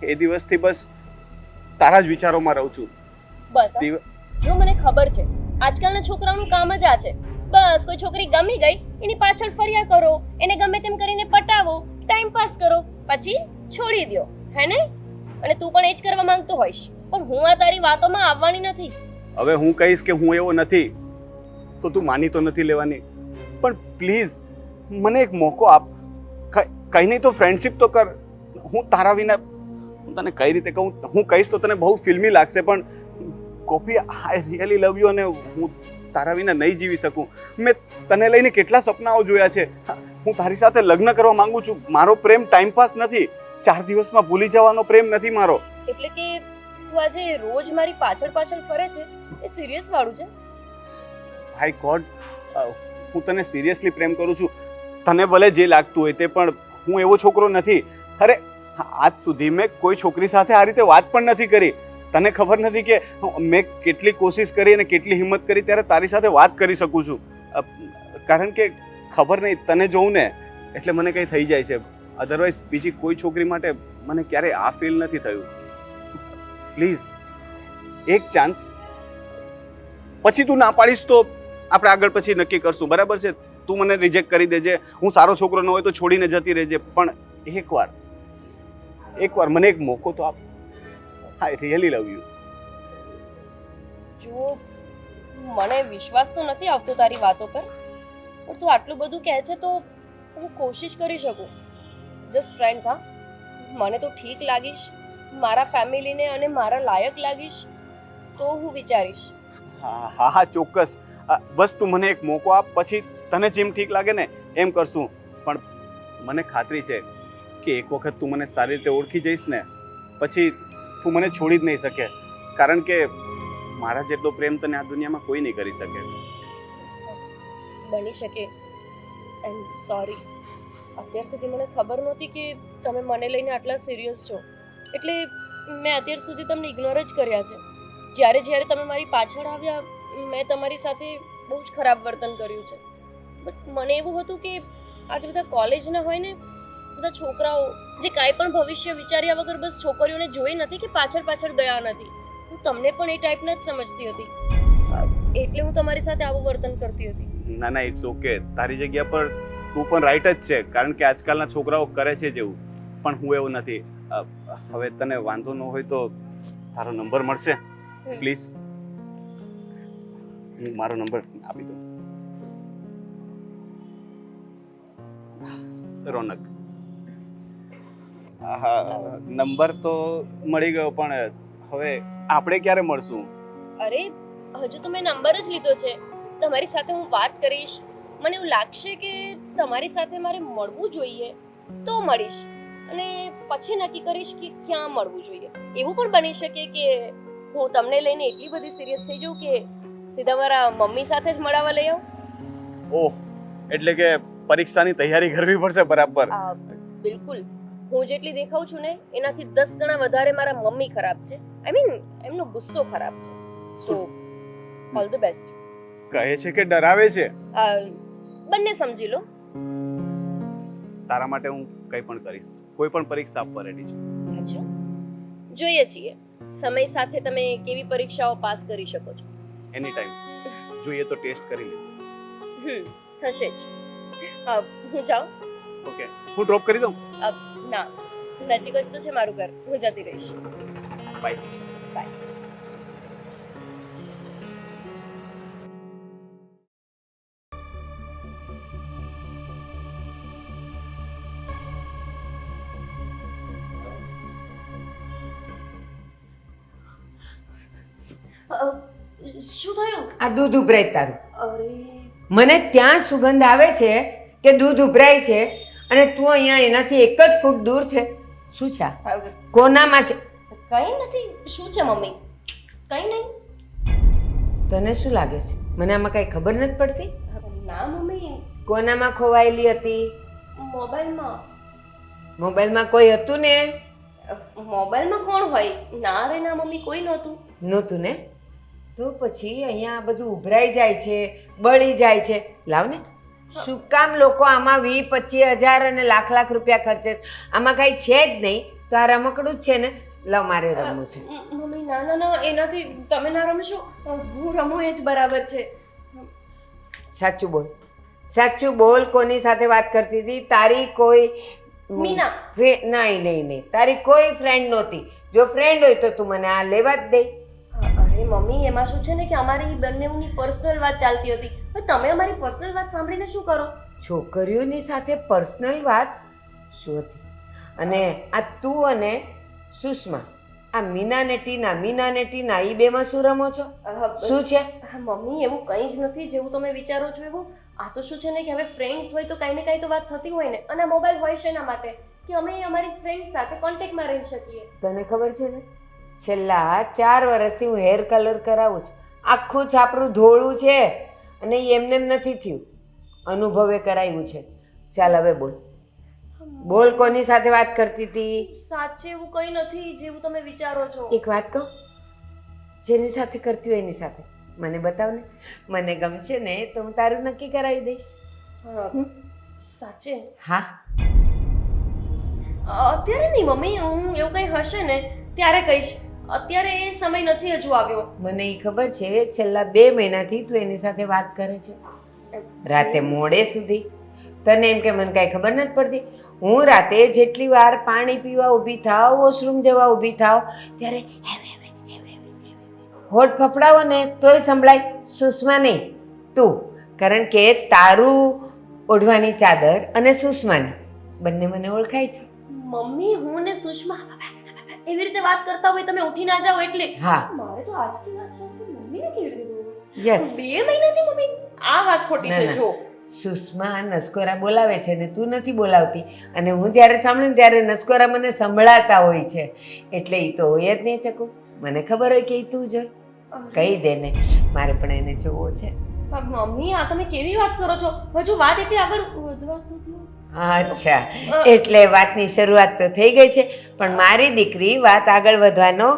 એ દિવસથી બસ તારા જ વિચારોમાં રહું છું. બસ હા? જો મને ખબર છે આજકાલના છોકરાઓનું કામ જ આ છે, બસ કોઈ છોકરી ગમી ગઈ એની પાછળ ફર્યા કરો, એને ગમે તેમ કરીને પટાવો, ટાઈમ પાસ કરો, પછી છોડી દો, હે ને? અને તું પણ એ જ કરવા માંગતો હોઈશ, પણ હું આ તારી વાતોમાં આવવાની નથી. હવે હું કહીશ કે હું એવો નથી તો તું માની તો નથી લેવાની, પણ પ્લીઝ મને એક મોકો આપ. કંઈ નહીં તો ફ્રેન્ડશિપ તો કર. હું તારા વિના, હું તને કઈ રીતે કહું, હું કહીશ તો તને બહુ ફિલ્મી લાગશે, પણ ગોપી, આઈ રિયલી લવ યુ, અને હું તારા વિના નહીં જીવી શકું. મેં તને લઈને કેટલા સપનાઓ જોયા છે. હું તારી સાથે લગ્ન કરવા માંગુ છું. મારો પ્રેમ ટાઈમપાસ નથી, 4 દિવસમાં ભૂલી જવાનો પ્રેમ નથી મારો. એટલે કે તું આજે રોજ મારી પાછળ પાછળ ફરે છે, એ સિરિયસ વાળું છે? માય ગોડ, હું તને સિરિયસલી પ્રેમ કરું છું. તને ભલે જે લાગતું હોય તે, પણ હું એવો છોકરો નથી. અરે આજ સુધી મેં કોઈ છોકરી સાથે આ રીતે વાત પણ નથી કરી. તને ખબર નથી કે મેં કેટલી કોશિશ કરી અને કેટલી હિંમત કરી ત્યારે તારી સાથે વાત કરી શકું છું. કારણ કે ખબર નહીં, તને જોઉં ને એટલે મને કંઈ થઈ જાય છે. અધરવાઇઝ બીજી કોઈ છોકરી માટે મને ક્યારેય આ ફીલ નથી થયું. પ્લીઝ એક ચાન્સ. પછી તું ના પાડીશ તો આપણે આગળ પછી નક્કી કરશું, બરાબર છે? તું મને રિજેક્ટ કરી દેજે, હું સારો છોકરો ન હોય તો છોડીને જતી રહેજે, પણ એકવાર મને એક મોકો તો આપ. I really love you. જો મને વિશ્વાસ તો નથી આવતો તારી વાતો પર, પણ તું આટલું બધું કહે છે તો હું કોશિશ કરી શકું. જસ્ટ ફ્રેન્ડ્સ, હા? મને તો ઠીક લાગીશ, મારા ફેમિલીને અને મારા લાયક લાગીશ તો હું વિચારીશ. હા હા ચોક્કસ. બસ તું મને એક મોકો આપ, પછી તને જેમ ઠીક લાગે ને એમ કરશું. પણ મને ખાતરી છે કે એક વખત તું મને સારી રીતે ઓળખી જઈશ ને પછી તું મને છોડી જ નહીં શકે, કારણ કે મારા જેટલો પ્રેમ તને આ દુનિયામાં કોઈ નહીં કરી શકે. બની શકે. આઈ એમ સોરી. અત્યાર સુધી મને ખબર નહોતી કે તમે મને લઈને આટલા સિરિયસ છો, એટલે મેં અત્યાર સુધી તમને ઇગ્નોર જ કર્યા છે. જ્યારે જ્યારે તમે મારી પાછળ આવ્યા મેં તમારી સાથે બહુ જ ખરાબ વર્તન કર્યું છે. બટ મને એવું હતું કે આજે બધા કોલેજના હોય ને બધા છોકરાઓ જે કાંઈ પણ ભવિષ્ય વિચાર્યા વગર બસ છોકરીઓને જોઈ નથી કે પાછળ પાછળ ગયા નથી, હું તમને પણ એ ટાઈપના જ સમજતી હતી, એટલે હું તમારી સાથે આવું વર્તન કરતી હતી. ના ના, ઇટ્સ ઓકે. તારી જગ્યા પર તું પણ રાઈટ જ છે, કારણ કે આજકાલના છોકરાઓ કરે છે જેવું, પણ હું એવું નથી. હવે તને વાંધો ન હોય તો તારો નંબર મળશે પ્લીઝ? હું મારો નંબર આપી દઉં. રોનક. હા, નંબર તો મળી ગયો, પણ હવે આપણે ક્યારે મળશું? અરે હજુ તો મેં નંબર જ લીધો છે, તમારી સાથે હું વાત કરીશ, મને એવું લાગશે કે તમારી સાથે મારે મળવું જોઈએ તો મળીશ, અને પછી નક્કી કરીશ કે ક્યાં મળવું જોઈએ. એવું પણ બની શકે કે હું તમને લઈને એટલી બધી સિરિયસ થઈ જાઉં કે સીધા મારા મમ્મી સાથે જ મળવા લઈ આવું. ઓહ, એટલે કે પરીક્ષાની તૈયારી કરવી પડશે બરાબર. બિલકુલ. હું જેટલી દેખાઉં છું ને એનાથી 10 ગણા વધારે મારા મમ્મી ખરાબ છે. આઈ મીન એમનો ગુસ્સો ખરાબ છે. સો ઓલ ધ બેસ્ટ. કહે છે કે ડરાવે છે? બંને સમજી લો. તારા માટે હું કંઈ પણ કરીશ, કોઈ પણ પરીક્ષા આપવા રેડી છું. અચ્છા, જોઈએ છીએ સમય સાથે તમે કેવી પરીક્ષાઓ પાસ કરી શકો છો. એની ટાઈમ જોઈએ તો ટેસ્ટ કરી લે. થશે જ. હું જાઉં? ઓકે, હું ડ્રોપ કરી દઉં? ના, નજીક જ તો છે મારું ઘર, હું જતી રહીશ. બાય. બાય. શું થયું? આ દૂધ ઉભરાય તારું. અરે મને ત્યાં સુગંધ આવે છે કે દૂધ ઉભરાય છે અને તું અહીંયા એનાથી એક જ ફૂટ દૂર છે. શું છે આ? કોનામાં છે? કંઈ નથી. શું છે મમ્મી? કંઈ નહીં. તને શું લાગે છે મને આમાં કાંઈ ખબર નથી પડતી? ના મમ્મી, કોનામાં ખોવાયેલી હતી? મોબાઈલમાં. મોબાઈલમાં કોઈ હતું ને? મોબાઈલમાં કોણ હોય? ના રે ના મમ્મી, કોઈ નહોતું. નહોતું ને? તો પછી અહીંયા આ બધું ઉભરાઈ જાય છે, બળી જાય છે. લાવ ને, શું કામ લોકો આમાં 20-25 હજાર અને લાખ રૂપિયા ખર્ચે? આમાં કાંઈ છે જ નહીં તો આ રમકડું જ છે ને. લાવ, મારે રમવું છે. મમ્મી ના ના ના, એનાથી તમે ના રમશો. હું રમું એ જ બરાબર છે. સાચું બોલ, સાચું બોલ. કોની સાથે વાત કરતી હતી? તારી કોઈ મીના. નહીં, તારી કોઈ ફ્રેન્ડ નહોતી. જો ફ્રેન્ડ હોય તો તું મને આ લેવા જ દે. અરે મમ્મી, એમાં શું છે ને કે અમારી બંનેની પર્સનલ વાત ચાલતી હતી. પણ તમે અમારી પર્સનલ વાત સાંભળીને શું કરો? છોકરીઓની સાથે પર્સનલ વાત શું હતી? અને આ તું અને સુષ્મા, આ મીના ને ટીના, એ બેમાં શું રમો છો? શું છે? મમ્મી, એવું કંઈ જ નથી જેવું તમે વિચારો છો એવું. આ તો શું છે ને કે હવે ફ્રેન્ડ્સ હોય તો કાંઈ ને કાંઈ તો વાત થતી હોય ને. અને મોબાઈલ હોય છે એના માટે કે અમે અમારી ફ્રેન્ડ સાથે કોન્ટેક્ટમાં રહી શકીએ. તને ખબર છે ને, છેલ્લા 4 વર્ષથી હું હેર કલર કરાવું છું. આખું છાપરું ધોળું છે અને એ એમને એમ નથી થયું, અનુભવે કરાવ્યું છે. ચાલ હવે બોલ, બોલ. કોની સાથે વાત કરતી હતી? સાચે એવું કંઈ નથી જેવું તમે વિચારો છો. એક વાત કહું, જેની સાથે કરતી હોય એની સાથે મને બતાવ ને. મને ગમશે ને તો હું તારું નક્કી કરાવી દઈશ. સાચે? હા. અત્યારે નહીં મમ્મી, હું એવું કંઈ હશે ને ત્યારે કહીશ. અત્યારે એ સમય નથી હજુ આવ્યો. મને એ ખબર છે, છેલ્લા 2 મહિનાથી તું એની સાથે વાત કરે છે, રાતે મોડે સુધી. તને એમ કે મને કાંઈ ખબર નથી પડતી? હું રાતે જેટલી વાર પાણી પીવા ઊભી થાવ, વોશરૂમ જવા ઊભી થાવ, ત્યારે હોઠ ફફડાવો ને તોય સંભળાય. સુષ્મા નહીં, તું. કારણ કે તારું ઓઢવાની ચાદર અને સુષ્માની બંને મને ઓળખાય છે. મમ્મી, હું ને સુષ્મા એવી રીતે વાત કરતા હોય તમે ઉઠી ના જાઓ એટલે. હા. મારે તો આજથી વાત શરૂ. મમ્મીને કેવી રીતે? યસ. 2 મહિનાથી મમ્મી આ વાત ખોટી ના, છે. ના. જો સુષ્મા નસકોરા બોલાવે છે ને તું નથી બોલાવતી, અને હું જ્યારે સાંભળું ને ત્યારે નસકોરા મને સંભળાતા હોય છે. એટલે એ તો હોય જ નહીં ચકુ. મને ખબર હોય કે એ તું જોઈ. કહી દે ને, મારે પણ એને જોવો છે. મમ્મી, આ તમે કેવી વાત કરો છો? હજુ વાત એટલી આગળ વધવા તો દો. અચ્છા, એટલે વાતની શરૂઆત તો થઈ ગઈ છે, પણ મારી દીકરી વાત આગળ વધવાનો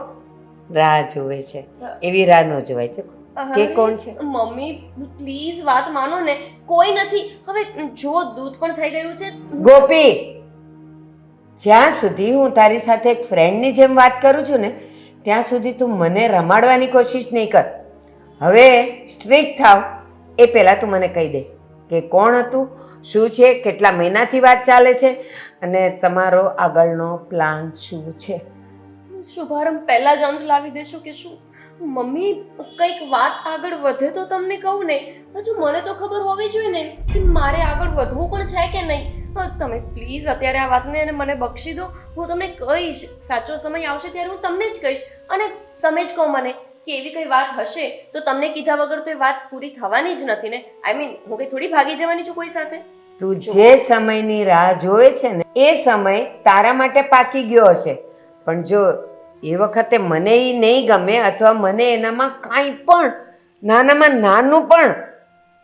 રાહ જોવે છે. એવી રાહ ન જોવાય છે. કે કોણ છે? મમ્મી પ્લીઝ વાત માનો ને. કોઈ નથી. હવે જો દૂધ પણ થઈ ગયું છે. ગોપી, જ્યાં સુધી હું તારી સાથે એક ફ્રેન્ડની જેમ વાત કરું છું ને ત્યાં સુધી તું મને રમાડવાની કોશિશ નહીં કર. હવે સ્ટ્રિક્ટ થાવ એ પહેલાં તું મને કહી દે કે કોણ હતું, શું છે, કેટલા મહિનાથી વાત ચાલે છે અને તમારો આગળનો પ્લાન શું છે. શુભારંભ પહેલા જ અંત લાવી દેશો કે શું? મમ્મી, કંઈક વાત આગળ વધે તો તમને કહું ને. હજુ મને તો ખબર હોવી જોઈએ ને કે મારે આગળ વધવું પણ છે કે નહીં. તમે પ્લીઝ અત્યારે આ વાતને મને બક્ષી દો. હું તમને કહીશ, સાચો સમય આવશે ત્યારે હું તમને જ કહીશ. અને તમે જ કહો મને કે એવી કઈ વાત હશે તો તમને કીધા વગર તો એ વાત પૂરી થવાની જ નથી ને. આઈ મીન, હું કઈ થોડી ભાગી જવાની છું કોઈ સાથે. તું જે સમયની રાહ જોવે છે ને એ સમય તારા માટે પાકી ગયો હશે, પણ જો એ વખતે મને એ નહીં ગમે અથવા મને એનામાં કાંઈ પણ નાનામાં નાનું પણ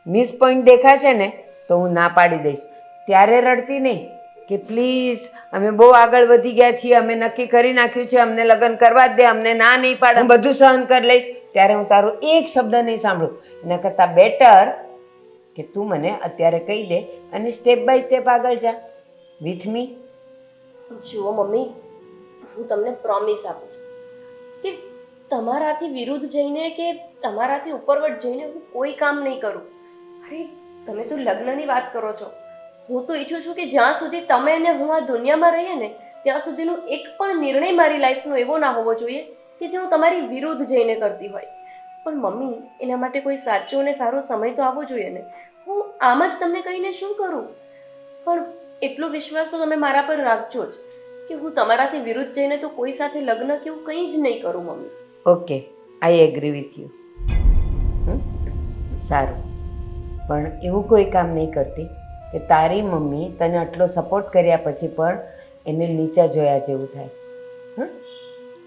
મિસ પોઈન્ટ દેખાશે ને તો હું ના પાડી દઈશ. ત્યારે રડતી નહીં કે પ્લીઝ અમે બહુ આગળ વધી ગયા છીએ, અમે નક્કી કરી નાખ્યું છે, અમને લગ્ન કરવા જ દે, અમને ના નહીં પાડે, હું બધું સહન કરી લઈશ. ત્યારે હું તારું એક શબ્દ નહીં સાંભળું. એના કરતાં બેટર કે તું મને અત્યારે કહી દે અને સ્ટેપ બાય સ્ટેપ આગળ જા વિથ મી. જુઓ મમ્મી, હું તમને પ્રોમિસ આપું છું કે તમારાથી વિરુદ્ધ જઈને કે તમારાથી ઉપરવટ જઈને હું કોઈ કામ નહીં કરું. અરે તમે તો લગ્નની વાત કરો છો. હું તો ઈચ્છું છું કે જ્યાં સુધી તમે અને હું આ દુનિયામાં રહીએ ને ત્યાં સુધીનો એક પણ નિર્ણય મારી લાઈફનો એવો ના હોવો જોઈએ કે જે હું તમારી વિરુદ્ધ જઈને કરતી હોય. પણ મમ્મી, એના માટે કોઈ સાચો અને સારો સમય તો આવવો જોઈએ ને. હું આમ જ તમને કહીને શું કરું? પણ એટલો વિશ્વાસ તો તમે મારા પર રાખજો જ કે હું તમારાથી વિરુદ્ધ જઈને તો કોઈ સાથે લગ્ન કે એવું કંઈ જ નહીં કરું mummy. Okay, I agree with you. સારું, પણ એવું કોઈ કામ નહીં કરતી કે તારી મમ્મી તને આટલો સપોર્ટ કર્યા પછી પણ એને નીચા જોયા જેવું થાય. હં?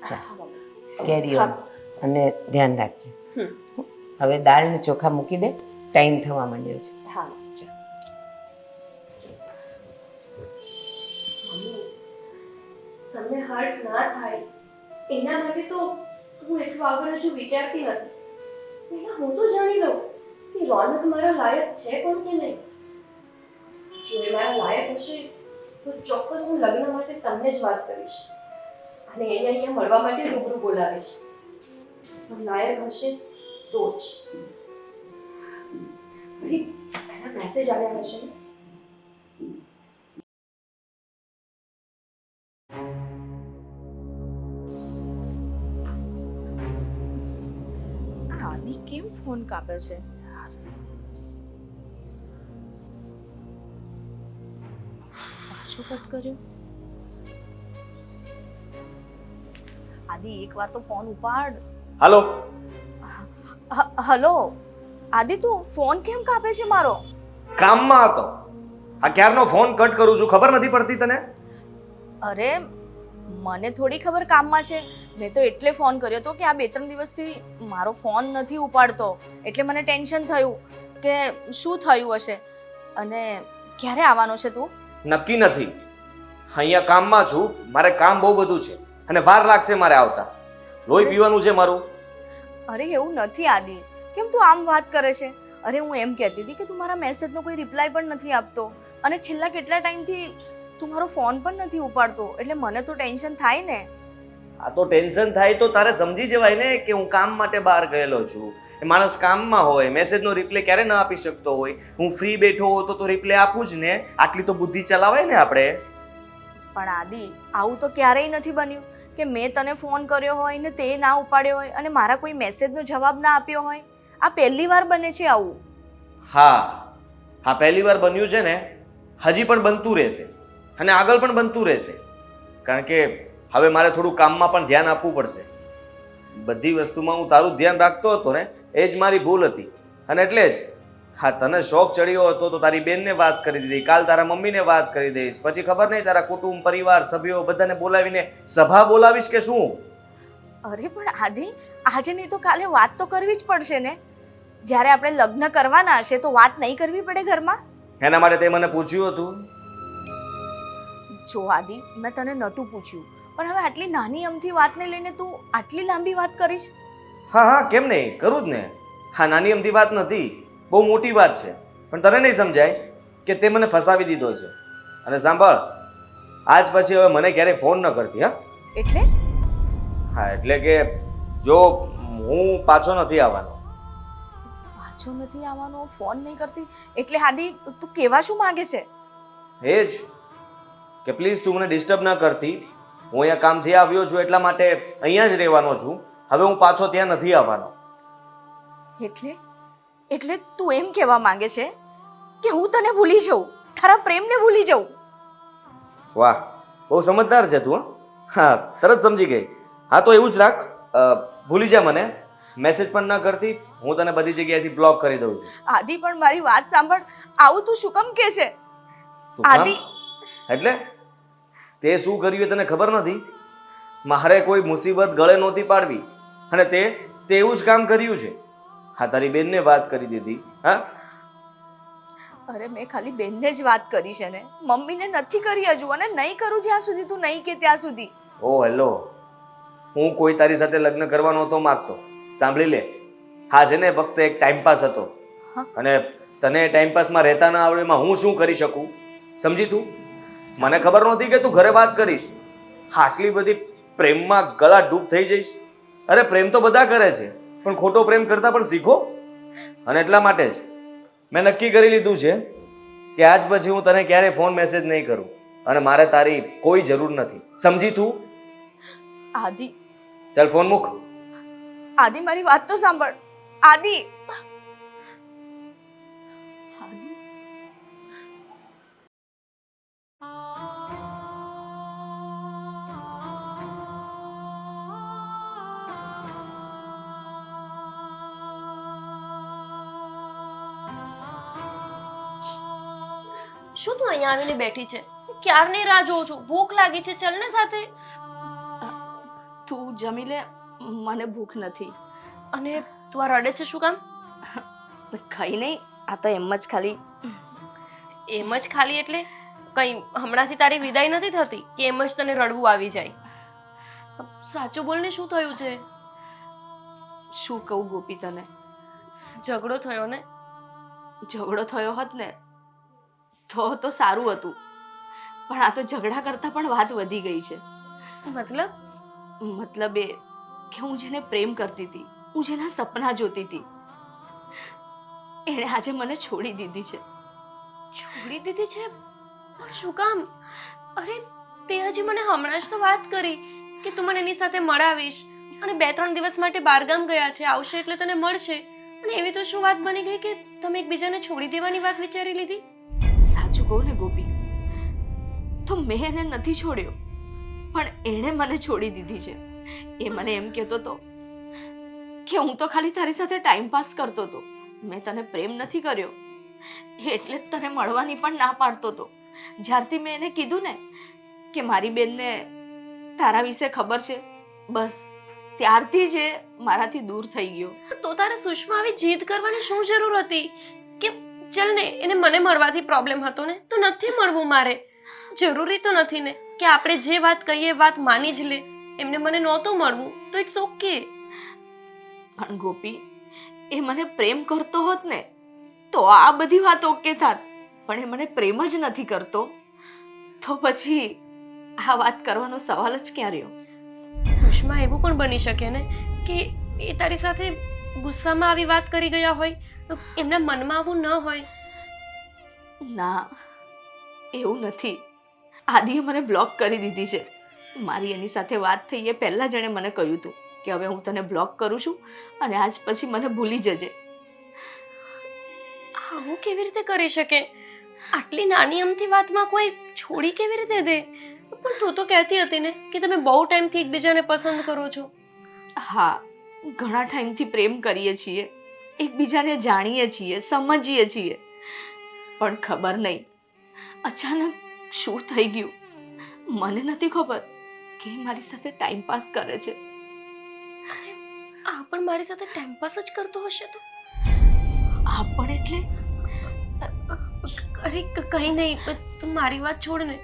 ચાલ, કેરી ઓન અને ધ્યાન રાખજે. હમ. હવે દાળ ને ચોખા મૂકી દે, ટાઈમ થવા માંડ્યો છે. હા. ચાલ. તમને હર્ટ ના થાય એના માટે તો હું એટલું આગળ હજુ વિચારતી નથી. પહેલા હું તો જાણી લઉં કે રોનક મારા લાયક છે પણ કે નહીં. જો એ મારા લાયક હશે તો ચોક્કસ હું લગ્ન માટે તમને જ વાત કરીશ અને એને અહીંયા મળવા માટે રૂબરૂ બોલાવીશ. પણ લાયક હશે તો જ. પહેલા મેસેજ આવ્યા હશે ને? આ આદિ કેમ ફોન કાપે છે? પાછો કટ કર્યો. આદિ એકવાર તો ફોન ઉપાડ. હાલો. હલો આદિ, તું ફોન કેમ કાપે છે મારો? કામમાં હતો. આ ક્યારનો ફોન કટ કરું છું, ખબર નથી પડતી તને? અરે મને થોડી ખબર કામમાં છે. મેં તો એટલે ફોન કર્યો હતો કે આ 2-3 દિવસથી મારો ફોન નથી ઉપાડતો, એટલે મને ટેન્શન થયું કે શું થયું હશે. અને ક્યારે આવવાનો છે તું? નક્કી નથી. અહીંયા કામમાં છું, મારે કામ બહુ બધું છે અને વાર લાગશે મારે આવતા. લોહી પીવાનું છે મારું. અરે એવું નથી આદિ, કેમ તું આમ વાત કરે છે? અરે હું એમ કહેતી હતી કે તું મારા મેસેજનો કોઈ રિપ્લાય પણ નથી આપતો અને છેલ્લા કેટલા ટાઈમથી તું મારો ફોન પણ નથી ઉપાડતો, એટલે મને તો ટેન્શન થાય ને. આ તો ટેન્શન થાય તો તારે સમજી જવાય ને કે હું કામ માટે બહાર ગયેલો છું. એ માણસ કામમાં હોય, મેસેજનો રિપ્લાય ક્યારે ના આપી શકતો હોય. હું ફ્રી બેઠો હોઉં તો રિપ્લાય આપું જ ને. આટલી તો બુદ્ધિ ચલાવાય ને આપણે. પણ આદિ, આવું તો ક્યારેય નથી બન્યું કે મેં તને ફોન કર્યો હોય ને તે ના ઉપાડ્યો હોય અને મારા કોઈ મેસેજનો જવાબ ના આપ્યો હોય. આ પહેલી વાર બને છે આવું. હા પહેલી વાર બન્યું છે ને, હજી પણ બનતું રહેશે અને આગળ પણ બનતું રહેશે. કારણ કે હવે મારે થોડું કામમાં પણ ધ્યાન આપવું પડશે. બધી વસ્તુમાં હું તારું ધ્યાન રાખતો હતો ને, એ જ મારી ભૂલ હતી. અને એટલે જ તને શોખ ચડ્યો હતો તો તારી બેનને વાત કરી દીધી, કાલ તારા મમ્મીને વાત કરી દઈશ, પછી ખબર નહીં તારા કુટુંબ પરિવાર સભ્યો બધાને બોલાવીને સભા બોલાવીશ કે શું. અરે પણ આદિ, આજે નહીં તો કાલે વાત તો કરવી જ પડશે ને. જ્યારે આપણે લગ્ન કરવાના હશે તો વાત નહીં કરવી પડે ઘરમાં? એના માટે તે મને પૂછ્યું હતું? જો આદિ, મેં તને નહોતું પૂછ્યું, પણ હવે આટલી નાની અમથી વાતને લઈને તું આટલી લાંબી વાત કરીશ? હા કેમ નહીં, કરું જ ને. નાની અમથી વાત નથી, બહુ મોટી વાત છે. પણ તને નહીં સમજાય કે તે મને ફસાવી દીધો છે. અને સાંભળ, આજ પછી હવે મને ક્યારેય ફોન ન કરતી. એટલે? એટલે કે જો હું પાછો નથી આવવાનો. પાછો નથી આવવાનો, ફોન નહીં કરતી એટલે આદિ તું કહેવા શું માંગે છે? એ જ કે પ્લીઝ તું મને ડિસ્ટર્બ ના કરતી. હું અહીંયા કામથી આવ્યો છું એટલા માટે અહીંયા જ રહેવાનો છું. હવે હું પાછો ત્યાં નથી આવવાનો. એટલે તું એમ કહેવા માંગે છે કે હું તને ભૂલી જાઉં, તારા પ્રેમને ભૂલી જાઉં? વાહ, બહુ સમજદાર છે તું. તરત સમજી ગઈ. તો એવું જ રાખ. ભૂલી જા મને. મેસેજ પણ ન કરતી. હું તને બધી જગ્યાએથી બ્લોક કરી દઉં છું. આદિ પણ મારી વાત સાંભળ. આવું તું શું કામ કહે છે? શું કામ? આદિ, એટલે તે શું કર્યું એ તને ખબર નથી? મારે કોઈ મુસીબત ગળે નહોતી પાડવી અને તે એવું જ કામ કર્યું છે. તારી બેનને વાત કરી દીધી. અરે મેં ખાલી બેનને જ વાત કરી છે ને, મમ્મીને નથી કરી હજુ, અને નહીં કરું જ્યાં સુધી તું નહીં કે ત્યાં સુધી. ઓ હેલો, હું કોઈ તારી સાથે લગ્ન કરવા નહોતો માંગતો. સાંભળી લે, છે ને ફક્ત એક ટાઈમપાસ હતો. અને તને ટાઈમપાસમાં રહેતા ના આવડે એમાં હું શું કરી શકું? સમજી તું? મને ખબર નહોતી કે તું ઘરે વાત કરીશ. આટલી બધી પ્રેમમાં ગળા ડૂબ થઈ જઈશ. અરે પ્રેમ તો બધા કરે છે, પણ ખોટો પ્રેમ કરતા પણ શીખો. અને એટલા માટે જ મેં નક્કી કરી લીધું છે કે આજ પછી હું તને ક્યારે ફોન મેસેજ નહીં કરું અને મારે તારી કોઈ જરૂર નથી. સમજી તું? આદિ, ચાલ ફોન મૂક. આદિ મારી વાત તો સાંભળ. આદિ, આદિ. શું તું અહીંયા આવીને બેઠી છે? ક્યારની રાહ જોઉં છું, ભૂખ લાગી છે, ચલ ને સાથે. તું જમી લે, મને ભૂખ નથી. અને તું આ રડે છે શું કામ? કઈ નહીં, આ તો એમ જ ખાલી. એમ જ ખાલી એટલે કઈ હમણાંથી તારી વિદાય નથી થતી કે એમ જ તને રડવું આવી જાય? સાચું બોલને, શું થયું છે? શું કહું ગોપી તને? ઝઘડો થયો ને? ઝઘડો થયો હોત ને તો સારું હતું, પણ આ તો ઝઘડા કરતાં પણ વાત વધી ગઈ છે. મતલબ એ કે હું જેને પ્રેમ કરતી હતી, હું જેના સપના જોતી હતી, એણે આજે મને છોડી દીધી છે. છોડી દીધી છે? પણ શું કામ? અરે તે હજી મને હમણાં જ તો વાત કરી કે તું મને એની સાથે મળાવીશ અને 2-3 દિવસ માટે બહારગામ ગયા છે, આવશે એટલે તને મળશે. અને એવી તો શું વાત બની ગઈ કે તમે એકબીજાને છોડી દેવાની વાત વિચારી લીધી? સાચું કહું ને ગોપી, તો મેં એને નથી છોડ્યો, પણ એણે મને છોડી દીધી છે. એ મને એમ કહેતો હતો કે હું તો ખાલી તારી સાથે ટાઈમ પાસ કરતો હતો, મેં તને પ્રેમ નથી કર્યો, એટલે જ તને મળવાની પણ ના પાડતો હતો. જ્યારથી મેં એને કીધું ને કે મારી બેનને તારા વિશે ખબર છે, બસ ત્યારથી જ એ મારાથી દૂર થઈ ગયો. તો તારે સુષ્મા આવી જીદ કરવાની શું જરૂર હતી? કે ચલ ને, એને મને મળવાથી પ્રોબ્લેમ હતો ને, તો નથી મળવું મારે. જરૂરી તો નથી ને કે આપણે જે વાત કહીએ એ વાત માની જ લે. એમને મને નહોતું મળવું તો ઇટ્સ ઓકે. પણ ગોપી, એ મને પ્રેમ કરતો હોત ને તો આ બધી વાત ઓકે થાત, પણ એ મને પ્રેમ જ નથી કરતો, તો પછી આ વાત કરવાનો સવાલ જ ક્યાં રહ્યો? સુષ્મા, એવું પણ બની શકે ને કે એ તારી સાથે ગુસ્સામાં આવી વાત કરી ગયા હોય, તો એમના મનમાં આવું ન હોય. ના, એવું નથી. આદિએ મને બ્લોક કરી દીધી છે. મારી એની સાથે વાત થઈ એ પહેલાં જ એણે મને કહ્યું હતું કે હવે હું તને બ્લોક કરું છું અને આજ પછી મને ભૂલી જજે. આવું કેવી રીતે કરી શકે? આટલી નાની અમથી વાતમાં કોઈ છોડી કેવી રીતે દે? પણ તું તો કહેતી હતી ને કે તમે બહુ ટાઈમથી એકબીજાને પસંદ કરો છો. હા, ઘણા ટાઈમથી પ્રેમ કરીએ છીએ, એકબીજાને જાણીએ છીએ, સમજીએ છીએ, પણ ખબર નહીં અચાનક શું થઈ ગયું મને નથી ખબર કે એ મારી સાથે ટાઈમ પાસ કરે છે. આ પણ મારી સાથે ટાઈમ પાસ જ કરતો હશે તો? આ પણ એટલે? અરે કંઈ નહીં, તું મારી વાત છોડ ને.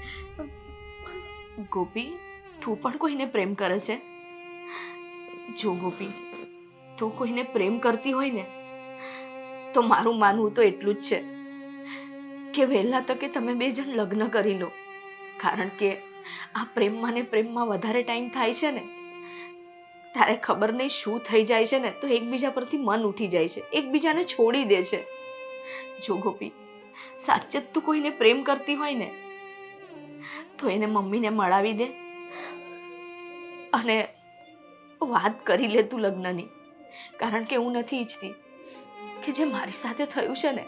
ગોપી, તું પણ કોઈને પ્રેમ કરે છે? જો ગોપી, તું કોઈને પ્રેમ કરતી હોય ને તો મારું માનવું તો એટલું જ છે કે વહેલા તકે તમે 2 જણ લગ્ન કરી લો, કારણ કે આ પ્રેમમાં ને પ્રેમમાં વધારે ટાઈમ થાય છે ને ત્યારે ખબર નહીં શું થઈ જાય છે ને, તો એકબીજા પરથી મન ઉઠી જાય છે, એકબીજાને છોડી દે છે. જો ગોપી, સાચે જ તું કોઈને પ્રેમ કરતી હોય ને તો એને મમ્મીને મળાવી દે અને વાત કરી લે તું લગ્નની, કારણ કે હું નથી ઈચ્છતી કે જે મારી સાથે થયું છે ને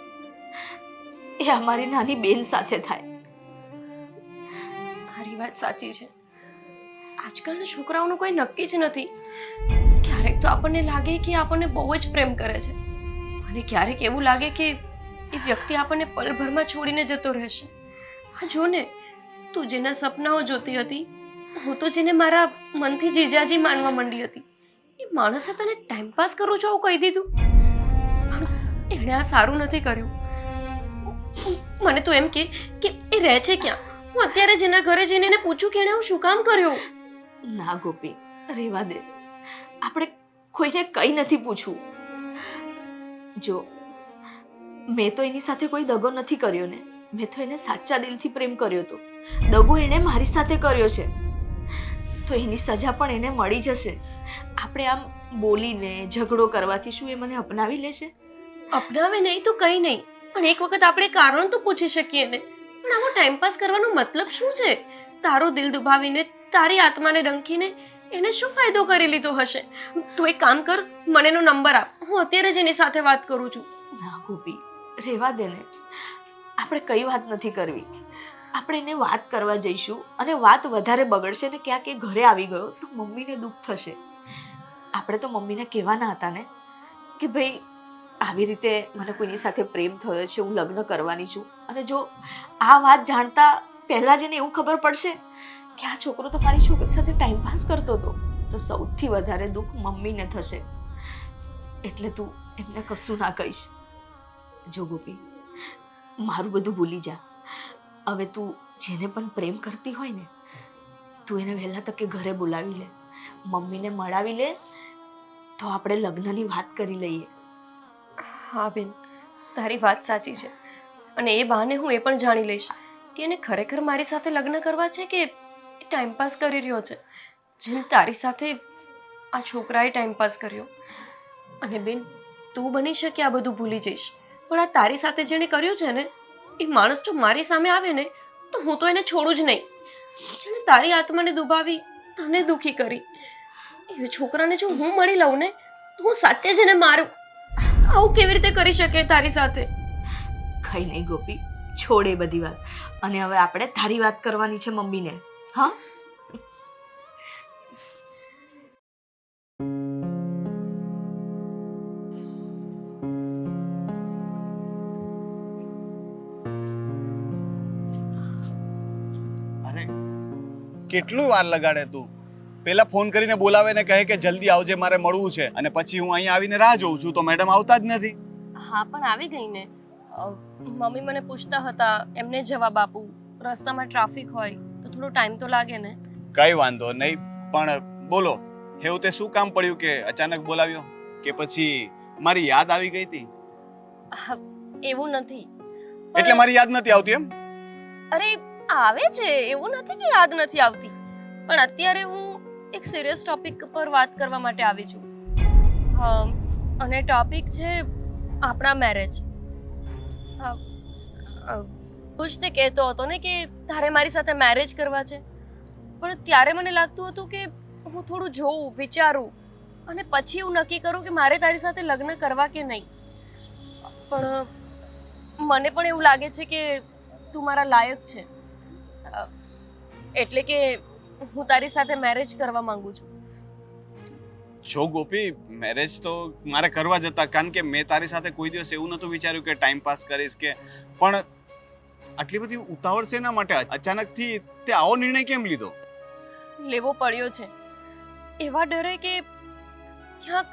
એ અમારી નાની બેન સાથે થાય. તારી વાત સાચી છે. આજકાલના છોકરાઓનું કોઈ નક્કી જ નથી. ક્યારેક તો આપણને લાગે કે આપણને બહુ જ પ્રેમ કરે છે, અને ક્યારેક એવું લાગે કે એ વ્યક્તિ આપણને પલભરમાં છોડીને જતો રહેશે. હા જો ને, તું જેના સપનાઓ જોતી હતી, હું તો જેને મારા મનથી જીજાજી માનવા માંડી હતી, એ માણસે તને ટાઈમ પાસ કરું છું આવું કહી દીધું. પણ એણે આ સારું નથી કર્યું. મને તો એમ કે એ રહે છે ક્યાં? હું અત્યારે જેના ઘરે જઈને એને પૂછું કે એણે હું શું કામ કર્યું. ના ગોપી, રહેવા દે, આપણે કોઈને કંઈ નથી પૂછવું. જો મેં તો એની સાથે કોઈ દગો નથી કર્યો ને, મેં તો એને સાચા દિલથી પ્રેમ કર્યો હતો. દગો એણે મારી સાથે કર્યો છે તો એની સજા પણ એને મળી જશે. આપણે આમ બોલીને ઝઘડો કરવાથી શું એ મને અપનાવી લેશે? અપનાવે નહીં તો કંઈ નહીં, પણ એક વખત આપણે કારણ તો પૂછી શકીએ ને. પણ આવો ટાઈમ પાસ કરવાનો મતલબ શું છે? તારું દિલ દુભાવીને, તારી આત્માને ડંખીને એને શું ફાયદો કરી લીધો હશે? તું એક કામ કર, મને એનો નંબર આપ, હું અત્યારે જ એની સાથે વાત કરું છું. ના ગોપી, રહેવા દે ને, આપણે કઈ વાત નથી કરવી. આપણે એને વાત કરવા જઈશું અને વાત વધારે બગડશે ને ક્યાંક એ ઘરે આવી ગયો તો મમ્મીને દુઃખ થશે. આપણે તો મમ્મીને કહેવાના હતા ને કે ભાઈ આવી રીતે મને કોઈની સાથે પ્રેમ થયો છે, હું લગ્ન કરવાની છું, અને જો આ વાત જાણતા પહેલાં જ એને એવું ખબર પડશે કે આ છોકરો તો મારી છોકરી સાથે ટાઈમ પાસ કરતો હતો, તો સૌથી વધારે દુઃખ મમ્મીને થશે. એટલે તું એમને કશું ના કહીશ. જો ગોપી, મારું બધું ભૂલી જા. હવે તું જેને પણ પ્રેમ કરતી હોય ને, તું એને વહેલા તકે ઘરે બોલાવી લે, મમ્મીને મળાવી લે, તો આપણે લગ્નની વાત કરી લઈએ. હા બેન, તારી વાત સાચી છે. અને એ બહાને હું એ પણ જાણી લઈશ કે એને ખરેખર મારી સાથે લગ્ન કરવા છે કે એ ટાઈમપાસ કરી રહ્યો છે, જેમ તારી સાથે આ છોકરાએ ટાઈમપાસ કર્યો. અને બેન, તું બની શકે આ બધું ભૂલી જઈશ, પણ આ તારી સાથે જેણે કર્યું છે ને, એ માણસ જો મારી સામે આવે ને તો હું તો એને છોડું જ નહીં. જેને તારી આત્માને દુભાવી, તને દુઃખી કરી, એ છોકરાને જો હું મળી લઉં ને તો હું સાચે જ એને મારું. આવું કેવી રીતે કરી શકે તારી સાથે? કંઈ નહીં ગોપી, છોડ એ બધી વાત. અને હવે આપણે તારી વાત કરવાની છે મમ્મીને. હા, અરે કેટલું વાર લગાડે તું? પેલા ફોન કરીને બોલાવે ને કહે કે જલ્દી આવજે, મારે મળવું છે, અને પછી હું અહીંયા આવીને રાહ જોઉં છું તો મેડમ આવતા જ નથી. હા, પણ આવી ગઈ ને. મમ્મી મને પૂછતા હતા, એમને જવાબ આપું. રસ્તામાં ટ્રાફિક હોય તો થોડો ટાઈમ તો લાગે ને. કઈ વાંધો નહીં, પણ બોલો, એવું તે શું કામ પડ્યું કે અચાનક બોલાવ્યો? કે પછી મારી યાદ આવી ગઈ હતી? હા, એવું નથી. એટલે મારી યાદ નથી આવતી એમ? અરે આવે છે, એવું નથી કે યાદ નથી આવતી, પણ અત્યારે હું એક સિરિયસ ટોપિક પર વાત કરવા માટે આવી છું. અને ટોપિક છે આપણા મેરેજ. તું જ તે કહેતો હતો ને કે તારે મારી સાથે મેરેજ કરવા છે, પણ ત્યારે મને લાગતું હતું કે હું થોડું જોઉં, વિચારું, અને પછી હું નક્કી કરું કે મારે તારી સાથે લગ્ન કરવા કે નહીં. પણ મને પણ એવું લાગે છે કે તું મારા લાયક છે, એટલે કે હું તારી સાથે મેરેજ કરવા માંગુ છું. જો ગોપી, મેરેજ તો મારે કરવા જ હતા, કારણ કે મેં તારી સાથે કોઈ દિવસ એવું નહોતું વિચાર્યું કે ટાઈમ પાસ કરીશ કે. પણ આટલી બધી ઉતાવળ શેના માટે? અચાનકથી તે આવો નિર્ણય કેમ લીધો? લેવો પડ્યો છે એવા ડરે કે ક્યાંક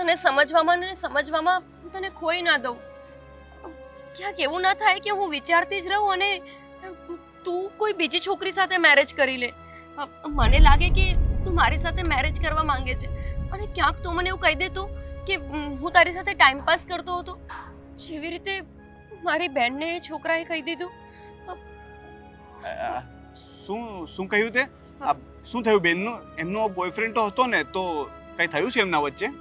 તને સમજવામાં ને સમજવામાં તને ખોઈ ના દઉં. ક્યાંક એવું ના થાય કે હું વિચારતી જ રહું અને તું કોઈ બીજી છોકરી સાથે મેરેજ કરી લે. મને લાગે કે તું મારી સાથે મેરેજ કરવા માંગે છે, અને ક્યાંક તું મને એવું કહી દે તું કે હું તારી સાથે ટાઈમ પાસ કરતો હતો, જેવી રીતે મારી બેનને એ છોકરાએ કહી દીધું. શું કહ્યું તે? શું થયું બેનનું? એમનો બોયફ્રેન્ડ તો હતો ને, તો કઈ થયું છે એમના વચ્ચે?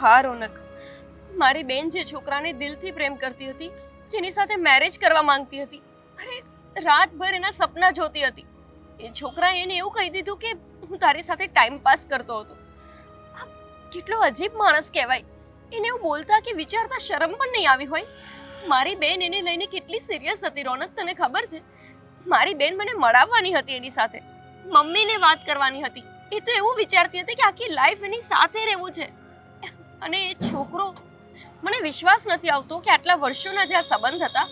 હા રોનક, મારી બેન જે છોકરાને દિલથી પ્રેમ કરતી હતી, જેની સાથે મેરેજ કરવા માંગતી હતી, અરે રાતભર એના સપના જોતી હતી, એ છોકરાએ એને એવું કહી દીધું કે હું તારી સાથે ટાઈમ પાસ કરતો હતો. કેટલો અજીબ માણસ કહેવાય! એને એવું બોલતા કે વિચારતા શરમ પણ નહીં આવી હોય. મારી બેન એને લઈને કેટલી સિરિયસ હતી રોનક, તને ખબર છે? મારી બેન મને મળાવવાની હતી એની સાથે, મમ્મીને વાત કરવાની હતી. એ તો એવું વિચારતી હતી કે આખી લાઈફ એની સાથે રહેવું છે. અને એ છોકરો, મને વિશ્વાસ નથી આવતો કે આટલા વર્ષોના જે આ સંબંધ હતા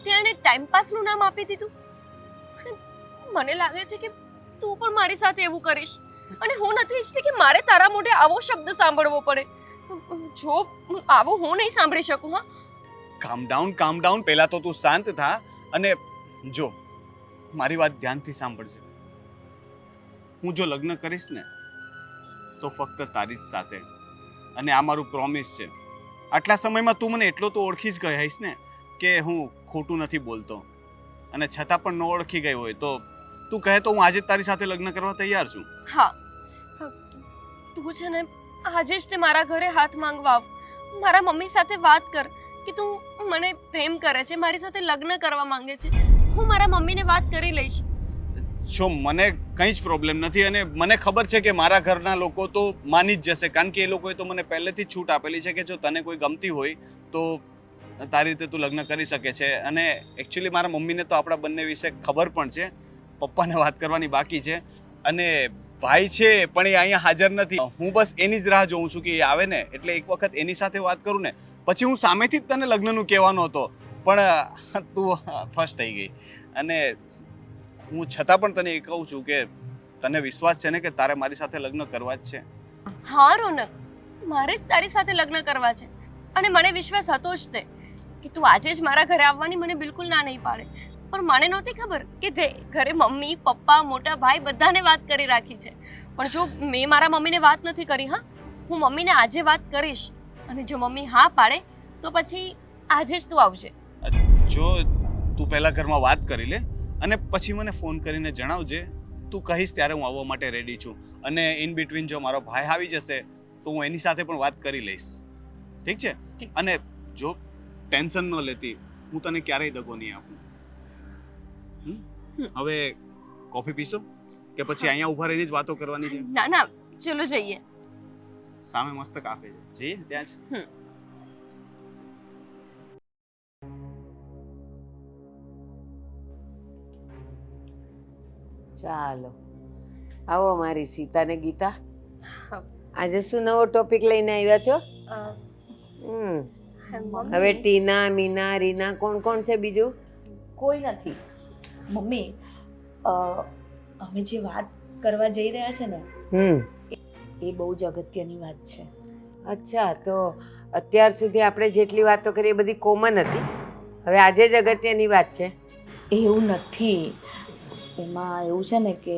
તે એને ટાઈમ પાસનું નામ આપી દીધું. અને મને લાગે છે કે તું પણ મારી સાથે એવું કરીશ, અને હું નથી ઈચ્છતી કે મારે તારા મોઢે આવો શબ્દ સાંભળવો પડે. જો આવું હું નહીં સાંભળી શકું. હા, કામ ડાઉન. પહેલા તો તું શાંત થા, અને જો મારી વાત ધ્યાનથી સાંભળજે. હું જો લગ્ન કરીશ ને તો ફક્ત તારી જ સાથે, અને આ મારું પ્રોમિસ છે. આટલા સમયમાં તું મને એટલો તો ઓળખી જ ગઈ હઈશ ને કે હું ખોટું નથી બોલતો, અને છતાં પણ ન ઓળખી ગઈ હોય તો તું કહે તો હું આજે જ તારી સાથે લગ્ન કરવા તૈયાર છું. હા, તું છે ને આજે જ તે મારા ઘરે હાથ માંગવા આવ. મારા મમ્મી સાથે વાત કર કે તું મને પ્રેમ કરે છે, મારી સાથે લગ્ન કરવા માંગે છે. હું મારા મમ્મીને વાત કરી લઈશ. જો મને કંઈ જ પ્રોબ્લેમ નથી, અને મને ખબર છે કે મારા ઘરના લોકો તો માની જ જશે, કારણ કે એ લોકોએ તો મને પહેલેથી જ છૂટ આપેલી છે કે જો તને કોઈ ગમતી હોય તો તારી રીતે તું લગ્ન કરી શકે છે. અને એકચ્યુઅલી મારા મમ્મીને તો આપણા બંને વિશે ખબર પણ છે, પપ્પાને વાત કરવાની બાકી છે. અને ભાઈ છે પણ એ અહીંયા હાજર નથી. હું બસ એની જ રાહ જોઉં છું કે એ આવે ને એટલે એક વખત એની સાથે વાત કરું ને પછી હું સામેથી જ તને લગ્નનું કહેવાનો હતો, પણ તું ફર્સ્ટ થઈ ગઈ. અને હું છતાં પણ તને એ કહું છું કે તને વિશ્વાસ છે ને કે તારે મારી સાથે લગ્ન કરવા જ છે? હા રોનક, મારે જ તારી સાથે લગ્ન કરવા છે અને મને વિશ્વાસ હતો જ તે કે તું આજે જ મારા ઘરે આવવાની મને બિલકુલ ના નહીં પાડે. પણ મને નહોતી ખબર કે તે ઘરે મમ્મી પપ્પા મોટા ભાઈ બધાને વાત કરી રાખી છે. પણ જો મેં મારા મમ્મીને વાત નથી કરી, હા હું મમ્મીને આજે વાત કરીશ અને જો મમ્મી હા પાડે તો પછી આજે જ તું આવજે. જો તું પહેલા ઘરમાં વાત કરી લે અને પછી મને ફોન કરીને જણાવજે. તું કહીશ ત્યારે હું આવવા માટે રેડી છું. અને ઇન બિટવીન જો મારો ભાઈ આવી જશે તો હું એની સાથે પણ વાત કરી લઈશ. ઠીક છે? અને જો ટેન્શન ન લેતી, હું તને ક્યારેય દગો નહીં આપું. હવે કોફી પીશો કે પછી અહીંયા ઊભા રહીને જ વાતો કરવાની છે? ના ના, ચલો જઈએ. સામે મસ્ત કાફે છે, જઈએ ત્યાં જ. ચાલો આવો મારી સીતા ને ગીતા. આજે શું નવો ટોપિક લઈને આવ્યા છો? હવે ટીના મીના રીના કોણ કોણ છે બીજું? કોઈ નથી મમ્મી. અમે જે વાત કરવા જઈ રહ્યા છે ને એ બહુ જ અગત્યની વાત છે. અચ્છા, તો અત્યાર સુધી આપણે જેટલી વાતો કરી એ બધી કોમન હતી, હવે આજે જ અગત્યની વાત છે? એવું નથી. એમાં એવું છે ને કે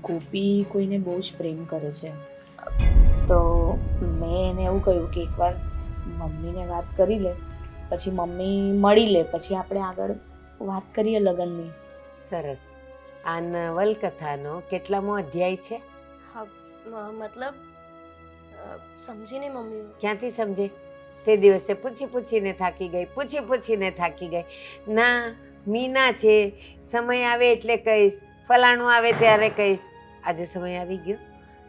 ગોપી કોઈને બહુ જ પ્રેમ કરે છે. તો મેં એને એવું કહ્યું કે એકવાર મમ્મીને વાત કરી લે, પછી મમ્મી મળી લે, પછી આપણે આગળ વાત કરીએ લગ્નની. સરસ. આ નવલકથાનો કેટલામો અધ્યાય છે? મતલબ સમજી નહીં મમ્મી. ક્યાંથી સમજે? તે દિવસે પૂછીને થાકી ગઈ, પૂછીને થાકી ગઈ. ના મીના છે, સમય આવે એટલે કહીશ, ફલાણું આવે ત્યારે કહીશ. આજે સમય આવી ગયો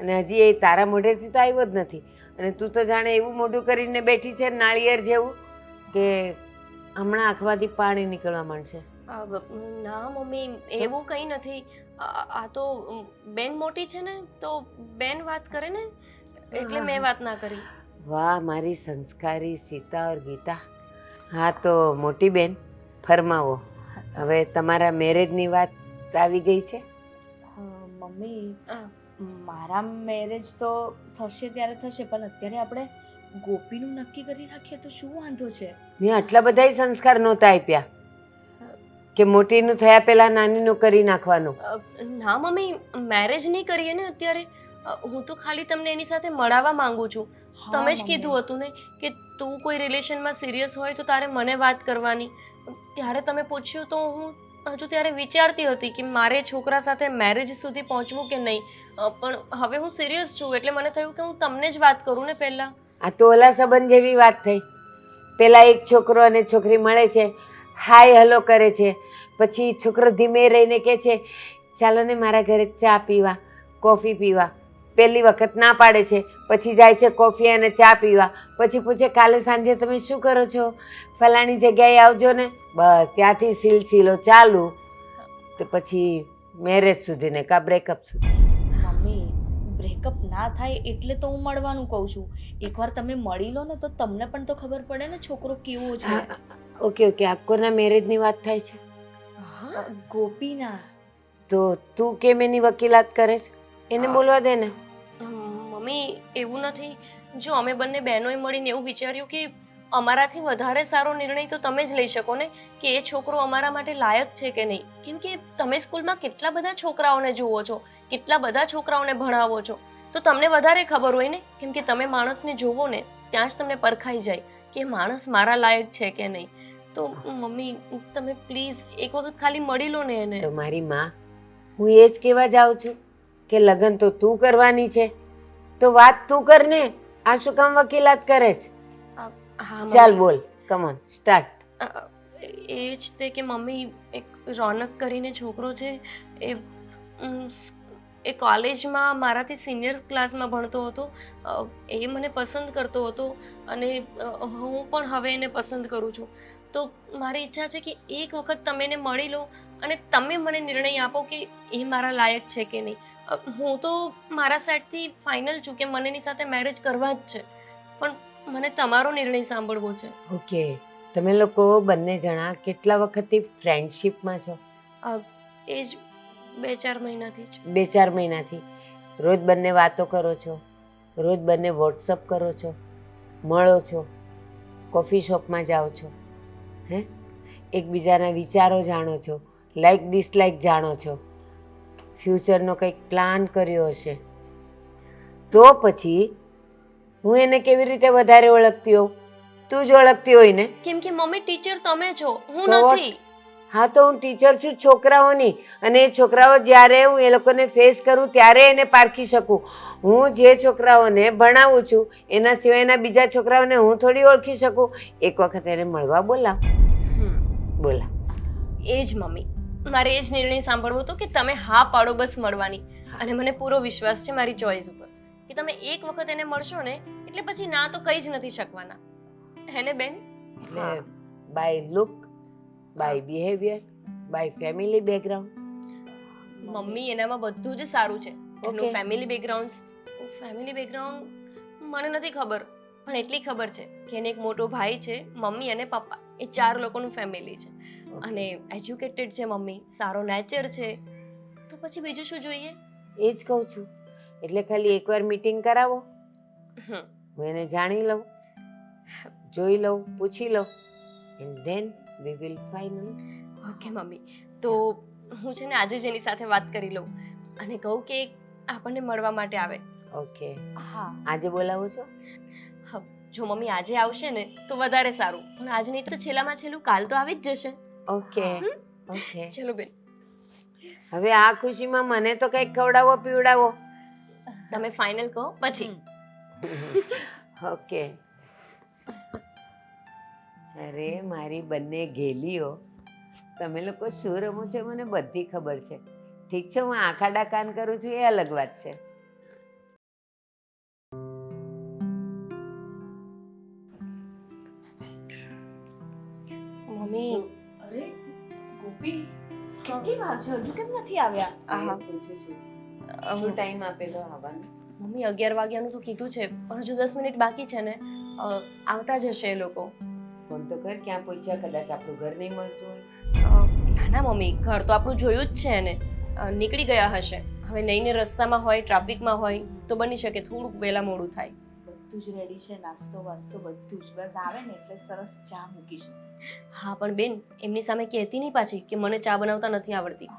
અને હજી એ તારા મોઢેથી તો આવ્યો જ નથી. અને તું તો જાણે એવું મોઢું કરીને બેઠી છે નાળિયેર જેવું કે હમણાં આંખમાંથી પાણી નીકળવા માંડશે. ના મમ્મી, એવું કંઈ નથી. આ તો બેન મોટી છે ને તો બેન વાત કરે ને એટલે મેં વાત ના કરી. વાહ મારી સંસ્કારી સીતા ઓર ગીતા. હા તો મોટી બેન ફરમાવો. હવે તમારા મેરેજની વાત આવી ગઈ છે? મમ્મી મારા મેરેજ તો થશે ત્યારે થશે, પણ અત્યારે આપણે ગોપીનું નક્કી કરી રાખીએ તો શું વાંધો છે? મેં આટલા બધાય સંસ્કાર નહોતા આપ્યા કે મોટીનું થયા પહેલા નાનીનું કરી નાખવાનું. ના મમ્મી, મેરેજ નહીં કરીએ ને અત્યારે. હું તો ખાલી તમને એની સાથે મળાવવા માંગુ છું. તમે જ કીધું હતું ને કે તું કોઈ રિલેશનમાં સિરિયસ હોય તો તારે મને વાત કરવાની. ત્યારે તમે પૂછ્યું તો હું હજુ ત્યારે વિચારતી હતી કે મારે છોકરા સાથે મેરેજ સુધી પહોંચવું કે નહીં. પણ હવે હું સિરિયસ છું એટલે મને થયું કે હું તમને જ વાત કરું ને પહેલાં. આ તો ઓલા સંબંધ જેવી વાત થઈ. પેલા એક છોકરો અને છોકરી મળે છે, હાય હલો કરે છે, પછી છોકરો ધીમે રહીને કહે છે ચાલો ને મારા ઘરે ચા પીવા, કોફી પીવા. પહેલી વખત ના પાડે છે, પછી જાય છે કોફી અને ચા પીવા, પછી પૂછે કાલે સાંજે તમે શું કરો છો, ફલાણી જગ્યાએ આવજો ને. બસ ત્યાંથી સિલસિલો ચાલુ, તો પછી મેરેજ સુધી ને કા બ્રેકઅપ સુધી. મમ્મી બ્રેકઅપ ના થાય એટલે તો હું મળવાનું કહું છું. એકવાર તમે મળી લો ને તો તમને પણ તો ખબર પડે ને છોકરો કેવો છે. ઓકે ઓકે, આકોના મેરેજની વાત થાય છે? ગોપીના. તો તું કેમ એની વકીલાત કરે છે? એને બોલવા દે ને. મમ્મી એવું નથી. જો અમે બંને બહેનોએ મળીને એવું વિચાર્યું કે અમારાથી વધારે સારો નિર્ણય તો તમે જ લઈ શકો ને કે એ છોકરો અમારા માટે લાયક છે કે નહીં. કેમ કે તમે સ્કૂલમાં કેટલા બધા છોકરાઓને જુઓ છો, કેટલા બધા છોકરાઓને ભણાવો છો, તો તમને વધારે ખબર હોય ને. કેમ કે તમે માણસને જોવો ને ત્યાં જ તમને પરખાઈ જાય કે માણસ મારા લાયક છે કે નહીં. તો મમ્મી તમે પ્લીઝ એક વખત ખાલી મળી લો ને એને. તો મારી માં, હું એ જ કહેવા જાઉં છું કે લગ્ન તો તું કરવાની છે, તો વાત તું કર ને. આ શું કામ વકીલાત કરે છે? ચાલ બોલ, કમ ઓન સ્ટાર્ટ. એ જ તે કે મમ્મી એક રોનક કરીને છોકરો છે, એ કોલેજમાં મારાથી સિનિયર ક્લાસમાં ભણતો હતો. એ મને પસંદ કરતો હતો અને હું પણ હવે એને પસંદ કરું છું. તો મારી ઈચ્છા છે કે એક વખત તમે એને મળી લો અને તમે મને નિર્ણય આપો કે એ મારા લાયક છે કે નહીં. હું તો મારા સાઈડથી ફાઇનલ છું કે મને એની સાથે મેરેજ કરવા જ છે, પણ મને તમારો નિર્ણય સાંભળવો છે. ઓકે, તમે લોકો બંને જણા કેટલા વખતથી ફ્રેન્ડશિપમાં છો? એ જ 2-4 મહિનાથી જ. 2-4 મહિનાથી. રોજ બંને વાતો કરો છો, રોજ બંને વોટ્સઅપ કરો છો, મળો છો, કોફી શોપમાં જાઓ છો, હે એકબીજાના વિચારો જાણો છો, લાઈક ડિસલાઈક જાણો છો, ફ્યુચરનો કંઈક પ્લાન કર્યો હશે, તો પછી હું એને કેવી રીતે વધારે ઓળખતી હોઉં? તું જ ઓળખતી હોય ને. કેમ કે મમ્મી ટીચર તમે છો, હું So what? નથી. હા, તો હું ટીચર છું છોકરાઓની, અને એ છોકરાઓ જ્યારે હું એ લોકોને ફેસ કરું ત્યારે એને પારખી શકું. હું જે છોકરાઓને ભણાવું છું એના સિવાયના બીજા છોકરાઓને હું થોડી ઓળખી શકું? એક વખત એને મળવા બોલાવ. બોલા. એ જ મમ્મી, મારે એ જ નિર્ણય સાંભળવો હતો કે તમે હા પાડો બસ મળવાની. અને મને પૂરો વિશ્વાસ છે મારી ચોઈસ ઉપર કે તમે એક વખત એને મળશો ને એટલે પછી ના તો કઈ જ નથી શકવાના, હે ને બેન? એટલે by look, by behaviour, by family background. Mummy એનામાં બધું જ સારું છે. એનું Okay. ફેમિલી બેકગ્રાઉન્ડ મને નથી ખબર, પણ એટલી ખબર છે કે એને એક મોટો ભાઈ છે, મમ્મી અને પપ્પા, એ 4 લોકોનું ફેમિલી છે. અને એજ્યુકેટેડ છે મમ્મી, સારો નેચર છે, તો પછી બીજું શું જોઈએ? એ જ કહું છું. એટલે ખાલી એકવાર મીટિંગ કરાવો, હમ, હું એને જાણી લઉં, જોઈ લઉં, પૂછી લઉં, and then we will final. Okay mummy, તો હું છે ને આજે જ એની સાથે વાત કરી લઉં અને કહું કે આપણને મળવા માટે આવે. ઓકે, હા આજે બોલાવો છો? હા, જો મમ્મી આજે આવશે ને તો વધારે સારું, પણ આજ નહીં તો છેલ્લામાં છેલ્લું કાલ તો આવી જ જશે. Okay okay. ચલો બેન, હવે આ ખુશીમાં મને તો કંઈક ખવડાવો પીવડાવો. તમે ફાઇનલ કહો પછી. ઓકે. અરે મારી બંને ઘેલીઓ, તમે લોકો શું રમો છો મને બધી ખબર છે. ઠીક છે, હું આખા ડાકાન કરું છું એ અલગ વાત છે. મમ્મી, અરે ગોપી, કેટલી વાર છે, હજુ કેમ નથી આવ્યા? આહા. પૂછું છું શું ટાઈમ આપેલો આવવાનો? મમ્મી 11 વાગ્યાનું તો કીધું છે, પણ હજુ 10 મિનિટ બાકી છે ને, આવતા જ હશે એ લોકો. ફોન તો કર, ક્યાં પહોંચ્યા? કદાચ આપણું ઘર નહીં મળતું હોય. ના ના મમ્મી, ઘર તો આપણું જોયું જ છે ને, નીકળી ગયા હશે. હવે લઈને રસ્તામાં હોય, ટ્રાફિકમાં હોય તો બની શકે થોડુંક વહેલા મોડું થાય. બધું જ રેડી છે, નાસ્તો વાસ્તો બધું જ, બસ આવે ને એટલે સરસ ચા મૂકીશું. હા પણ બેન, એમની સામે કહેતી નહીં પાછી કે મને ચા બનાવતા નથી આવડતી.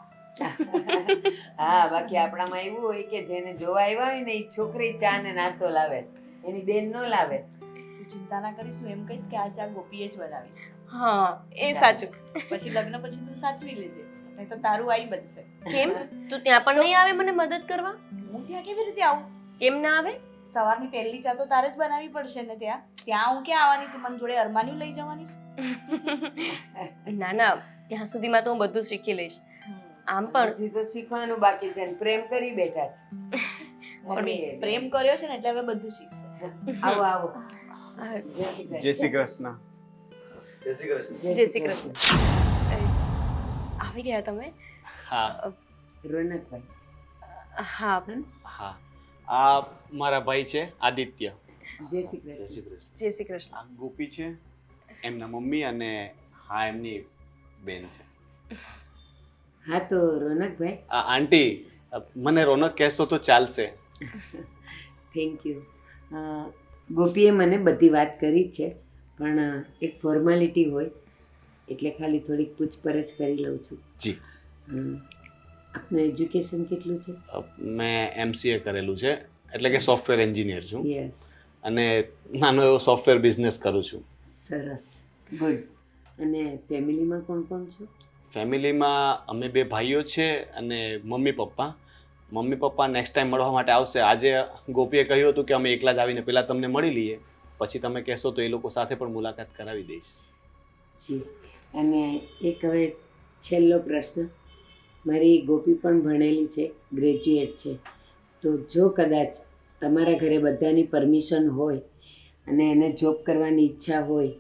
હા, બાકી આપણામાં એવું હોય કે જેને જોવા આવ્યા હોય ને એ છોકરી ચા ને નાસ્તો લાવે, એની બેન ન લાવે. તું ચિંતા ના કરીશ, હું એમ કહીશ કે આ ચા ગોપીએ જ બનાવી. હા, એ સાચું. પછી લગ્ન પછી તું સાચવી લેજે, નહીં તો તારું આઈ બનશે. કેમ? તું ત્યાં પણ નહીં આવે મને મદદ કરવા? હું ત્યાં કેવી રીતે આવું? કેમ ના આવે? સવારની પહેલી ચા તો તારે જ બનાવવી પડશે ને ત્યાં. ત્યાં હું ક્યાં આવવાની? તું મને જોડે અરમાન્યું લઈ જવાની છે? ના ના, ત્યાં સુધીમાં તો હું બધું શીખી લઈશ. આમ પણ હજી તો શીખવાનું બાકી છે ને પ્રેમ કરી બેઠા છે. પણ પ્રેમ કર્યો છે ને એટલે હવે બધું શીખશે. આવો આવો. જય શ્રી કૃષ્ણ. જય શ્રી કૃષ્ણ. આવી ગયા તમે? હા રોનકભાઈ. હા, હા, આ મારા ભાઈ છે આદિત્ય. જય શ્રી કૃષ્ણ. જય શ્રી કૃષ્ણ. આ ગોપી છે, એમના મમ્મી, અને હા એમની બેન છે. હા તો રોનકભાઈ, આ આંટી, મને રોનક કહેશો તો ચાલશે. Thank you. ગોપીએ મને બધી વાત કરી જ છે, પણ એક ફોર્માલિટી હોય એટલે ખાલી થોડીક પૂછપરછ કરી લઉં છું. જી. આપનું એજ્યુકેશન કેટલું છે? મેં MCA કરેલું છે, એટલે કે સોફ્ટવેર એન્જિનિયર છું, યસ. અને નાનો એવો સોફ્ટવેર બિઝનેસ કરું છું. સરસ, ગુડ. અને ફેમિલીમાં કોણ કોણ છો? ફેમિલીમાં અમે 2 ભાઈઓ છે અને mummy papa. Mummy papa next time મળવા માટે આવશે. આજે ગોપીએ કહ્યું હતું કે અમે એકલા જ આવીને પહેલાં તમને મળી લઈએ, પછી તમે કહેશો તો એ લોકો સાથે પણ મુલાકાત કરાવી દઈશ. જી. અને એક હવે છેલ્લો પ્રશ્ન. મારી ગોપી પણ ભણેલી છે, ગ્રેજ્યુએટ છે, તો જો કદાચ તમારા ઘરે બધાની પરમિશન હોય અને એને જોબ કરવાની ઈચ્છા હોય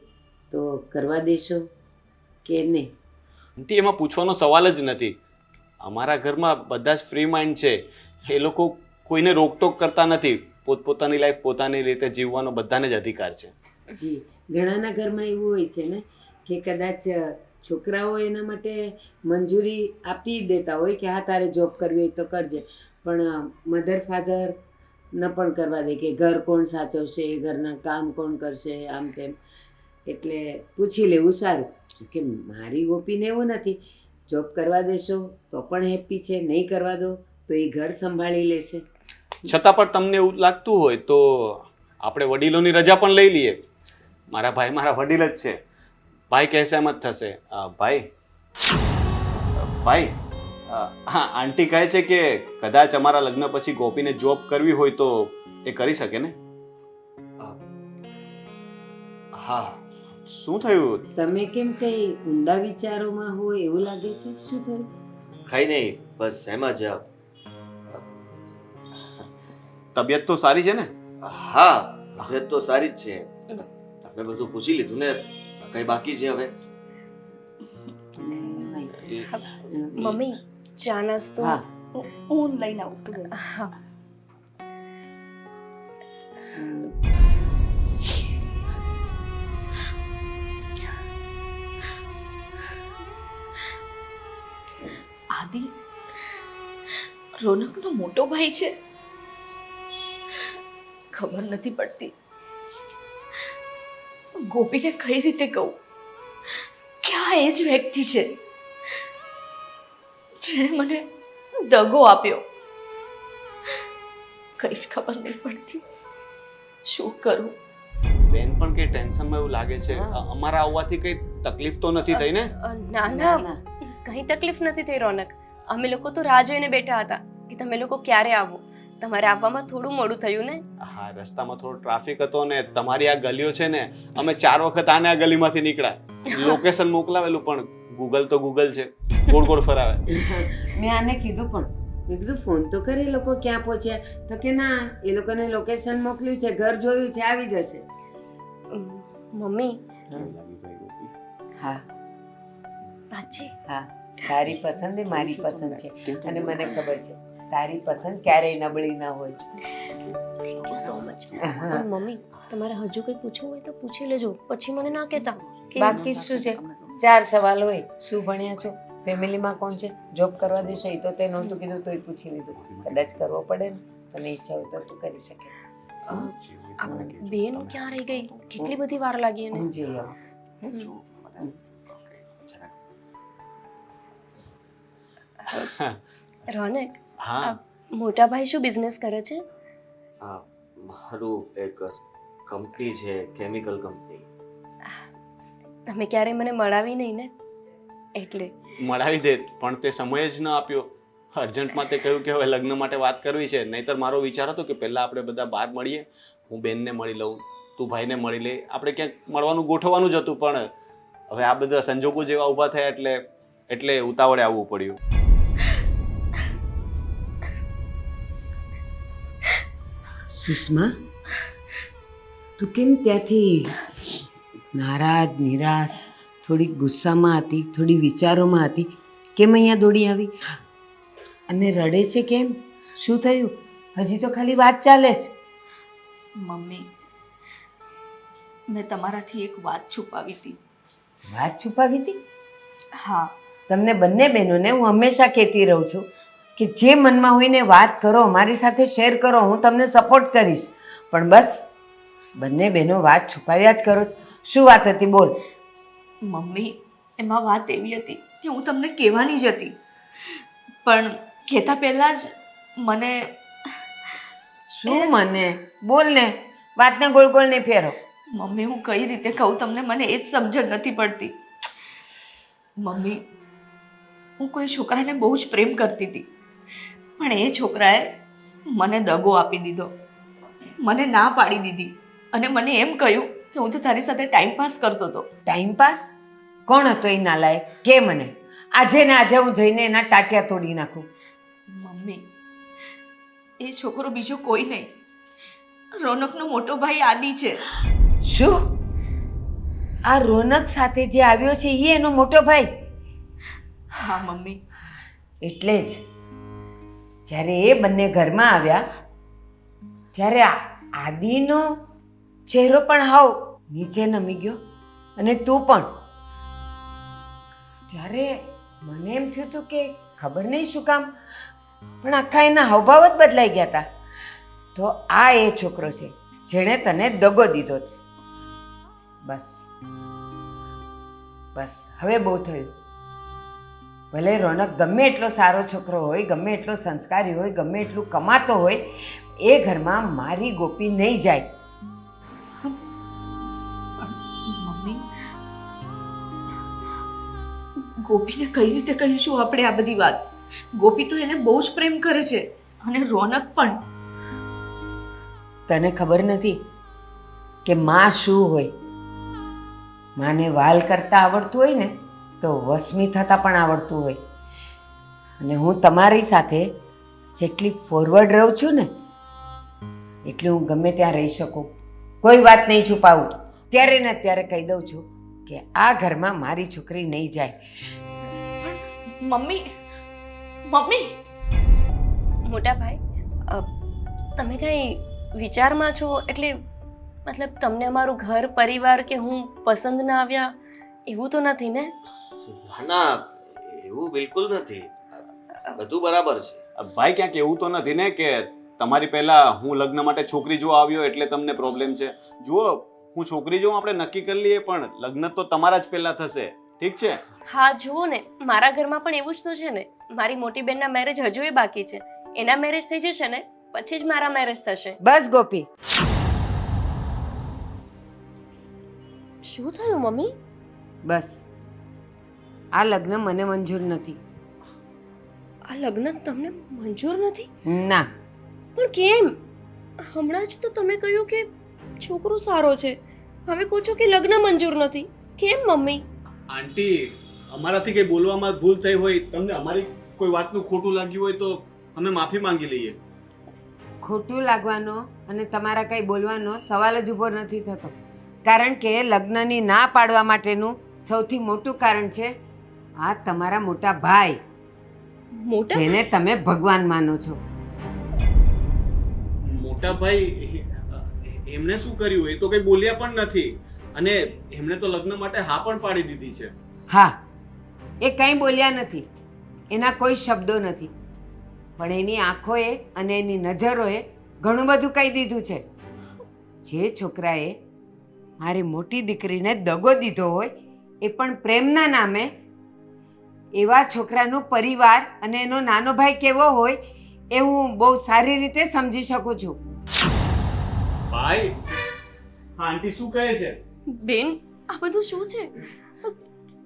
તો કરવા દેશો કે નહીં? આંટી, એમાં પૂછવાનો સવાલ જ નથી. અમારા ઘરમાં બધા જ ફ્રી માઇન્ડ છે, એ લોકો કોઈને રોકટોક કરતા નથી. પોતપોતાની લાઈફ પોતાની રીતે જીવવાનો બધાને જ અધિકાર છે. જી ઘણાના ઘરમાં એવું હોય છે ને કે કદાચ છોકરાઓ એના માટે મંજૂરી આપી દેતા હોય કે હા તારે જોબ કરવી હોય તો કરજે, પણ મધર ફાધર ન પણ કરવા દે કે ઘર કોણ સાચવશે, ઘરના કામ કોણ કરશે, આમ તેમ. એટલે પૂછી લેવું સારું કે મારી ઓપીને એવું નથી, જોબ કરવા દેશો તો પણ હેપી છે, નહીં કરવા દો તો એ ઘર સંભાળી લેશે. છતાં પણ તમને એવું લાગતું હોય તો આપણે વડીલોની રજા પણ લઈ લઈએ. મારા ભાઈ મારા વડીલ જ છે. ભાઈ કહેશે એમ જ થશે. ભાઈ હા, આંટી કહે છે કે કદાચ અમારા લગ્ન પછી ગોપીને જોબ કરવી હોય તો એ કરી શકે ને? હા. શું થયું? તમે કેમ કઈ ઊંડા વિચારોમાં હોય એવું લાગે છે? શું થયું? કઈ નહીં, બસ એમ જ. તબિયત તો સારી છે ને? હા, તબિયત તો સારી જ છે. તમે બધું પૂછી લીધું ને, કઈ બાકી છે હવે? મમ્મી ચા નાસ્તો હા. હું લઈને આવું તું બસ. હા. આદિ રોનકનો મોટો ભાઈ છે. ખબર નથી પડતી ગોપીને કઈ રીતે કહું કે આ એ જ વ્યક્તિ છે જેણે મને દગો આપ્યો. કઈ જ ખબર નહીં પડતી શું કરું. બેન પણ કઈ ટેન્શનમાં એવું લાગે છે. અમારા આવવાથી કઈ તકલીફ તો નથી થઈ ને? ના ના, કઈ તકલીફ નથી થઈ રોનક. અમે લોકો તો રાહ જોઈને બેઠા હતા કે તમે લોકો ક્યારે આવો. તમારે આવવામાં થોડું મોડું થયું ને? હા, રસ્તામાં થોડો ટ્રાફિક હતો ને તમારી આ ગલીઓ છે ને, અમે 4 વખત આને આ ગલીમાંથી નીકળ્યા. લોકેશન મોકલાવેલું પણ ગૂગલ તો ગૂગલ છે, ગોળ ગોળ ફરાવે. મેં આને કીધું પણ મેં કીધું ફોન તો કરે એ લોકો ક્યાં પહોંચ્યા, તો કે ના એ લોકોને લોકેશન મોકલ્યું છે, ઘર જોયું છે, આવી જશે. મમ્મી હા સાચી હા, તારી પસંદ એ મારી પસંદ છે અને મને ખબર છે તારી પસંદ ક્યારેય નબળી ના હોય. Thank you so much. પણ મમ્મી તમારે હજુ કંઈ પૂછવું હોય તો પૂછી લેજો, પછી મને ના કહેતા કે બાકી શું છે? 4 સવાલ હોય. શું ભણ્યા છો? ફેમિલીમાં કોણ છે? જોબ કરવા દેશો? એ તો તે નહોતું કીધું તોય પૂછી લીધું. કદાચ કરવો પડે ને, તને ઈચ્છા હોય તો તું કરી શકે. આ બેન ક્યાં રહી ગઈ? કેટલી બધી વાર લાગી એને. હું જઈ આવું. રોનક, હા, મોટા ભાઈ શું બિઝનેસ કરે છે? મારું એક કંપની છે, કેમિકલ કંપની. તમે ક્યારેય મને મળાવી નહીં ને, એટલે. મળાવી દે પણ તે સમય જ ન આપ્યો. અર્જન્ટમાં તે કહ્યું કે હવે લગ્ન માટે વાત કરવી છે. નહીંતર મારો વિચાર હતો કે પહેલા આપણે બધા બહાર મળીએ, હું બેનને મળી લઉં, તું ભાઈને મળી લે, આપણે ક્યાંક મળવાનું ગોઠવવાનું જ હતું. પણ હવે આ બધા સંજોગો જેવા ઊભા થયા એટલે ઉતાવળે આવવું પડ્યું. સુષ્મા, તું કેમ ત્યાંથી નારાજ, નિરાશ, થોડીક ગુસ્સામાં હતી, થોડી વિચારોમાં હતી, કેમ અહીંયા દોડી આવી અને રડે છે કેમ? શું થયું? હજી તો ખાલી વાત ચાલે છે. મમ્મી, મેં તમારાથી એક વાત છુપાવી હતી. વાત છુપાવી હતી? હા. તમને બંને બહેનોને હું હંમેશા કહેતી રહું છું કે જે મનમાં હોય ને વાત કરો, મારી સાથે શેર કરો, હું તમને સપોર્ટ કરીશ. પણ બસ બંને બહેનો વાત છુપાવ્યા જ કરો છો. શું વાત હતી? બોલ. મમ્મી, એમાં વાત એવી હતી કે હું તમને કહેવાની જ હતી, પણ કહેતા પહેલાં જ મને... શું મને? બોલ ને, વાતને ગોળ ગોળ નહીં ફેરો. મમ્મી, હું કઈ રીતે કહું તમને, મને એ જ સમજણ નથી પડતી. મમ્મી, હું કોઈ છોકરાને બહુ જ પ્રેમ કરતી હતી, પણ એ છોકરાએ મને દગો આપી દીધો, મને ના પાડી દીધી અને મને એમ કહ્યું કે હું તો તારી સાથે ટાઈમ પાસ કરતો હતો. Time pass? કોણ હતો એ નાલાયક? કે મને આજે ને આજે હું જઈને એના ટાટિયા તોડી નાખું. મમ્મી, એ છોકરો બીજો કોઈ નહીં, રોનકનો મોટો ભાઈ આદિ છે. શું? આ રોનક સાથે જે આવ્યો છે એ એનો મોટો ભાઈ? હા મમ્મી. એટલે જ જ્યારે એ બંને ઘરમાં આવ્યા ત્યારે આદિનો ચહેરો પણ હાવ નીચે નમી ગયો અને તું પણ. ત્યારે મને એમ થયું હતું કે ખબર નહીં શું કામ પણ આખા એના હાવભાવ જ બદલાઈ ગયા હતા. તો આ એ છોકરો છે જેણે તને દગો દીધો હતો. બસ બસ હવે બહુ થયું. ભલે રોનક ગમે એટલો સારો છોકરો હોય, ગમે એટલો સંસ્કારી હોય, ગમે એટલું કમાતો હોય, એ ઘરમાં મારી ગોપી નહીં જાય. મમ્મી, ગોપીને કઈ રીતે કહીશું આપણે આ બધી વાત? ગોપી તો એને બહુ જ પ્રેમ કરે છે અને રોનક પણ. તને ખબર નથી કે માં શું હોય? માને વાલ કરતા આવડતું હોય ને તો વસમી થતાં પણ આવડતું હોય. અને હું તમારી સાથે જેટલી ફોરવર્ડ રહું છું ને એટલી હું ગમે ત્યાં રહી શકું. કોઈ વાત નહીં છુપાવું. ત્યારે ને ત્યારે કહી દઉં છું કે આ ઘરમાં મારી છોકરી નહીં જાય. મમ્મી, મમ્મી, મોટા ભાઈ, તમે કંઈ વિચારમાં છો? એટલે મતલબ તમને અમારું ઘર પરિવાર કે હું પસંદ ના આવ્યા એવું તો નથી ને? ના ના, એવું બિલકુલ નથી. બધું બરાબર છે. ભાઈ ક્યાંક એવું તો નથી ને કે તમારી પહેલા હું લગ્ન માટે છોકરી જોવા આવ્યો એટલે તમને પ્રોબ્લેમ છે? જુઓ, હું છોકરી જોઉં આપણે નક્કી કરી લઈએ, પણ લગ્ન તો તમારા જ પહેલા થશે. ઠીક છે? હા જુઓ ને, મારા ઘરમાં પણ એવું જ તો છે ને. મારી મોટી બેનના મેરેજ હજુ બાકી છે. એના મેરેજ થઈ જશે ને પછી જ મારા મેરેજ થશે. બસ ગોપી. શું થયું મમ્મી? બસ આ લગ્ન મને મંજૂર નથી. આ લગ્ન તમને મંજૂર નથી? ના. પણ કેમ? હમણાં જ તો તમે કહ્યું કે છોકરો સારો છે, હવે કહો છો કે લગ્ન મંજૂર નથી. કેમ મમ્મી? આંટી, અમારાથી કંઈ બોલવામાં ભૂલ થઈ હોય, તમને અમારી કોઈ વાતનું ખોટું લાગ્યું હોય તો અમે માફી માંગી લઈએ. ખોટું લાગવાનો અને તમારા કંઈ બોલવાનો સવાલ જ ઊભો નથી થતો. કારણ કે લગ્નની ના પાડવા માટેનું સૌથી મોટું કારણ છે આ તમારા મોટા ભાઈ, મોટા જેને તમે ભગવાન માનો છો. મોટા ભાઈ એમણે શું કર્યું? એ તો કંઈ બોલ્યા પણ નથી અને એમણે તો લગ્ન માટે હા પણ પાડી દીધી છે. હા, એ કંઈ બોલ્યા નથી, એના કોઈ શબ્દો નથી, પણ એની આંખોએ અને એની નજરોએ ઘણું બધું કહી દીધું છે. જે છોકરાએ મારી મોટી દીકરીને દગો દીધો હોય એ પણ પ્રેમના નામે, એવા છોકરાનું પરિવાર અને એનો નાનો ભાઈ કેવો હોય એ હું બહુ સારી રીતે સમજી શકું છું. ભાઈ, આંટી શું કહે છે? બેન, આ બધું શું છે?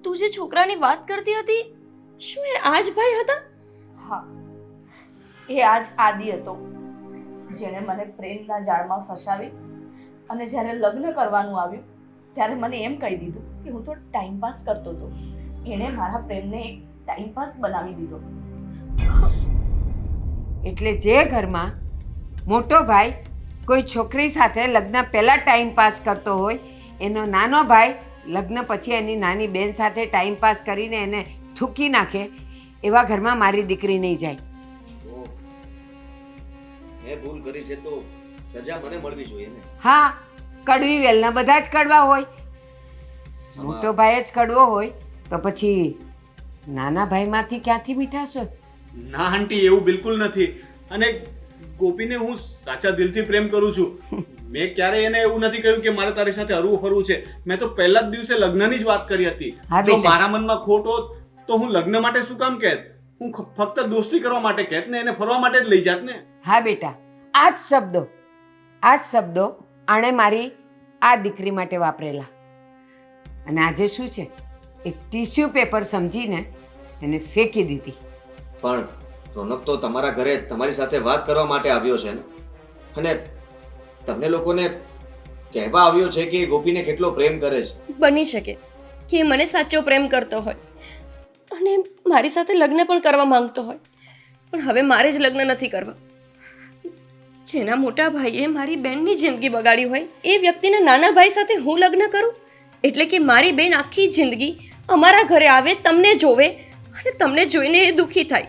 તું જે છોકરાની વાત કરતી હતી, શું એ આજ ભાઈ હતા? હા, એ આજ આદિ હતો જેણે મને પ્રેમના જાળમાં ફસાવી અને જ્યારે લગ્ન કરવાનું આવ્યું ત્યારે મને એમ કહી દીધું કે હું તો ટાઈમ પાસ કરતો હતો. એણે મારા પ્રેમને એક ટાઈમ પાસ બનાવી દીધો. એટલે જે ઘરમાં મોટો ભાઈ કોઈ છોકરી સાથે લગ્ન પહેલાં ટાઈમ પાસ કરતો હોય, એનો નાનો ભાઈ લગ્ન પછી એની નાની બેન સાથે ટાઈમ પાસ કરીને એને થૂકી નાખે, એવા ઘરમાં મારી દીકરી નહીં જાય. મેં ભૂલ કરી છે તો સજા મને મળવી જોઈએ ને. હા, કડવી વેલના બધા જ કડવા હોય. મોટો ભાઈ જ કડવો હોય તો પછી નાના ભાઈમાંથી ક્યાંથી મીઠાશ હોય? ના આંટી, એવું બિલકુલ નથી. અને ગોપીને હું સાચા દિલથી પ્રેમ કરું છું. મેં ક્યારેય એને એવું નથી કહ્યું કે મારે તારી સાથે હરવું ફરવું છે. મેં તો પહેલા જ દિવસે લગ્નની જ વાત કરી હતી. હા જો બેટા. મારા મનમાં ખોટ હોત તો હું લગ્ન માટે શું કામ કહેત? હું ફક્ત દોસ્તી કરવા માટે કહેત ને, એને ફરવા માટે જ લઈ જાત ને. હા બેટા, આ જ શબ્દો આણે મારી આ દીકરી માટે વાપરેલા. અને આજે શું છે, એક ટીશ્યુ પેપર સમજીને એને ફેંકી દીધી. પણ રોનક તો તમારા ઘરે તમારી સાથે વાત કરવા માટે આવ્યો છે ને, અને તમને લોકોને કહેવા આવ્યો છે કે ગોપીને કેટલો પ્રેમ કરે છે. બની શકે કે એ મને સાચો પ્રેમ કરતો હોય અને મારી સાથે લગ્ન પણ કરવા માંગતો હોય, પણ હવે મારે જ લગ્ન નથી કરવા. જેના મોટા ભાઈએ મારી બેનની જિંદગી બગાડી હોય એ વ્યક્તિના નાના ભાઈ સાથે હું લગ્ન કરું, એટલે કે મારી બેન આખી જિંદગી અમારા ઘરે આવે, તમને જોવે અને તમને જોઈને એ દુઃખી થાય.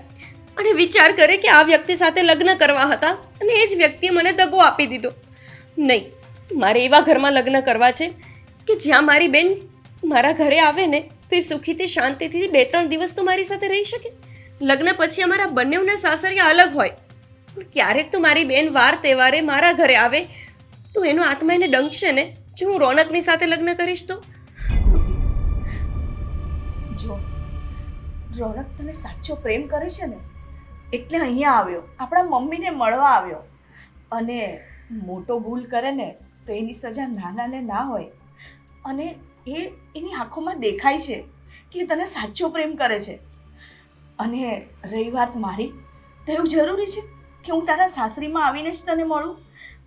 અને વિચાર કરે કે આ વ્યક્તિ સાથે લગ્ન કરવા હતા અને એ જ વ્યક્તિએ મને દગો આપી દીધો. નહીં, મારે એવા ઘરમાં લગ્ન કરવા છે કે જ્યાં મારી બેન મારા ઘરે આવે ને તો એ સુખીથી શાંતિથી 2-3 દિવસ તો મારી સાથે રહી શકે. લગ્ન પછી અમારા બંનેના સાસરિયા અલગ હોય, પણ ક્યારેક તો મારી બેન વાર તહેવારે મારા ઘરે આવે તો એનો આત્મા એને ડંકશે ને જો હું રોનકની સાથે લગ્ન કરીશ તો. જો રોનક તને સાચો પ્રેમ કરે છે ને એટલે અહીંયા આવ્યો, આપણા મમ્મીને મળવા આવ્યો. અને મોટો ભૂલ કરે ને તો એની સજા નાના ને ના હોય. અને એની આંખોમાં દેખાય છે કે એ તને સાચો પ્રેમ કરે છે. અને રહી વાત મારી, તો એવું જરૂરી છે કે હું તારા સાસરીમાં આવીને જ તને મળું?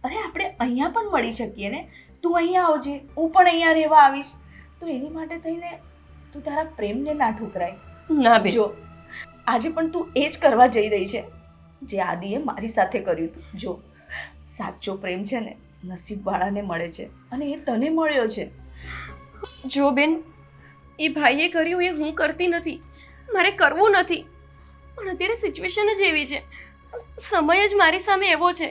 અરે આપણે અહીંયા પણ મળી શકીએ ને. તું અહીંયા આવજે, હું પણ અહીંયા રહેવા આવીશ. તો એની માટે થઈને તું તારા પ્રેમને ના ઠુકરાય. ના બેન, જો આજે પણ તું એ જ કરવા જઈ રહી છે જે આદિએ મારી સાથે કર્યું હતું. જો સાચો પ્રેમ છે ને નસીબવાળાને મળે છે અને એ તને મળ્યો છે. જો બેન, એ ભાઈએ કર્યું એ હું કરતી નથી, મારે કરવું નથી. પણ અત્યારે સિચ્યુએશન જ એવી છે, સમય જ મારી સામે એવો છે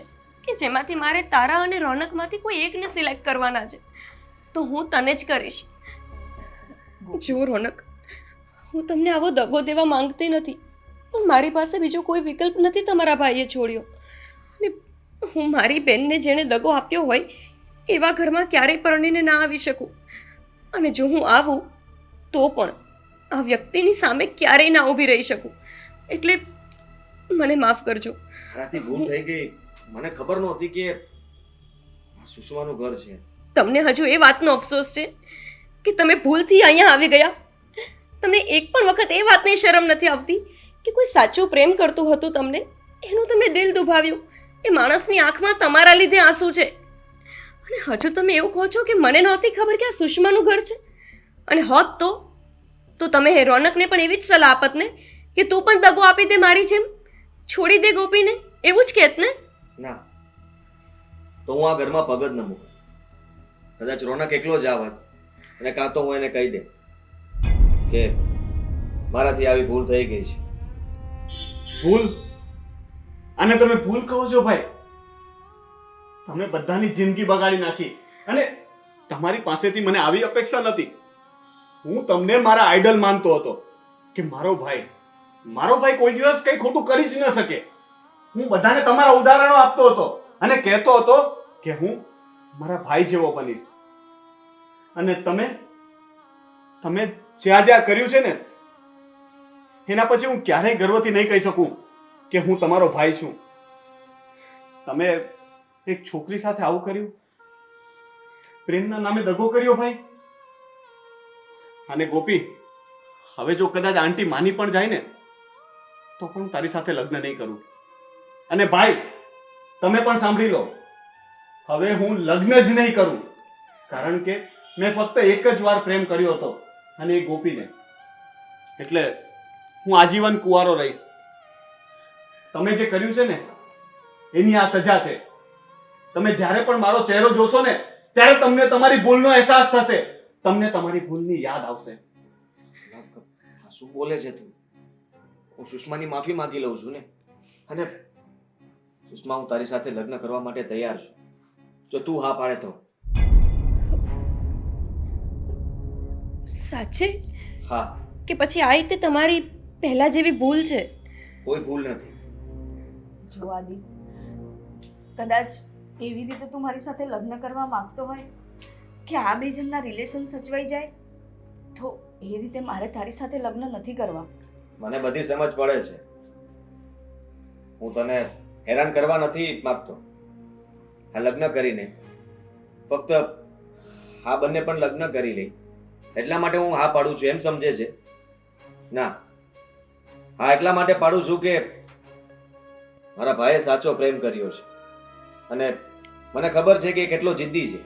કે જેમાંથી મારે તારા અને રોનકમાંથી કોઈ એકને સિલેક્ટ કરવાના છે. તો હું તને જ કરીશ. જો રોનક, હું તમને આવો દગો દેવા માંગતી નથી, પણ મારી પાસે બીજો કોઈ વિકલ્પ નથી તમારા ભાઈએ છોડ્યો. અને હું મારી બેનને જેણે દગો આપ્યો હોય એવા ઘરમાં ક્યારેય પરણીને ના આવી શકું. અને જો હું આવું તો પણ આ વ્યક્તિની સામે ક્યારેય ના ઊભી રહી શકું. એટલે મને માફ કરજો. મારાથી ભૂલ થઈ ગઈ. મને ખબર નહોતી કે આ સુષમાનું ઘર છે. તમને હજુ એ વાતનો અફસોસ છે કે તમે ભૂલથી અહીંયા આવી ગયા? તમને એક પણ વખત એ વાતની શરમ નથી આવતી કે કોઈ સાચો પ્રેમ કરતું હતું તમને, એનું તમે દિલ દુભાવ્યું? એ માણસની આંખમાં તમારા લીધે આંસુ છે. અને હજુ તમે એવું કહો છો કે મને નહોતી ખબર કે આ સુષમાનું ઘર છે? અને હોત તો તમે રોનકને પણ એવી જ સલાહ આપત ને કે તું પણ દગો આપી દે મારી જેમ, છોડી દે ગોપીને, એવું જ કહેત ને? ના, તો હું આ ઘરમાં પગ જ ન મૂકું. કદાચ રોનક એકલો જ આવત અને કાં તો હું એને કહી દે કે મારાથી આવી ભૂલ થઈ ગઈ છે. ભૂલ? આને તમે ભૂલ કહો છો ભાઈ? તમે બધાની જિંદગી બગાડી નાખી અને તમારી પાસેથી મને આવી અપેક્ષા નથી. હું તમને મારા આઈડલ માનતો હતો કે મારો ભાઈ કોઈ દિવસ કંઈ ખોટું કરી જ ન શકે. હું બધાને તમારા ઉદાહરણો આપતો હતો અને કહેતો હતો કે હું મારા ભાઈ જેવો બનીશ. અને તમે જ્યાં કર્યું છે ને એના પછી હું ક્યારેય ગર્વથી નહીં કહી શકું કે હું તમારો ભાઈ છું. તમે એક છોકરી સાથે આવું કર્યું, પ્રેમના નામે દગો કર્યો ભાઈ. અને ગોપી, હવે જો કદાચ આંટી માની પણ જાય ને તો પણ તારી સાથે લગ્ન નહીં કરું. અને ભાઈ, તમે પણ સાંભળી લો, હવે હું લગ્ન જ નહીં કરું. કારણ કે મેં ફક્ત એક જ વાર પ્રેમ કર્યો હતો અને એ ગોપીને. એટલે હું આજીવન કુંવારો રહીશ. તમે જે કર્યું છે ને એની આ સજા છે. તમે જ્યારે પણ મારો ચહેરો જોશો ને ત્યારે તમને તમારી ભૂલનો અહેસાસ થશે, તમને તમારી ભૂલની યાદ આવશે. શું બોલે છે તું? હું સુષ્માની માફી માંગી લઉં છું ને. અને સુષ્મા, હું તારી સાથે લગ્ન કરવા માટે તૈયાર છું, જો તું હા પાડે તો. સાચે? હા. કે પછી આ રીતે તમારી પહેલા જેવી ભૂલ છે? કોઈ ભૂલ નથી. જો આદિ, કદાચ એવી રીતે તું મારી સાથે લગ્ન કરવા માંગતો હોય કે આ બે જણના રિલેશન સચવાઈ જાય, તો એ રીતે મારે તારી સાથે લગ્ન નથી કરવા. મને બધી સમજ પડે છે. હું તને હેરાન કરવા નથી માંગતો. આ લગ્ન કરીને ફક્ત આ બંને પણ લગ્ન કરી લે એટલા માટે હું હા પાડું છું, એમ સમજે છે? ના, હા એટલા માટે પાડું છું કે મારા ભાઈએ સાચો પ્રેમ કર્યો છે અને મને ખબર છે કે એ કેટલો જિદ્દી છે.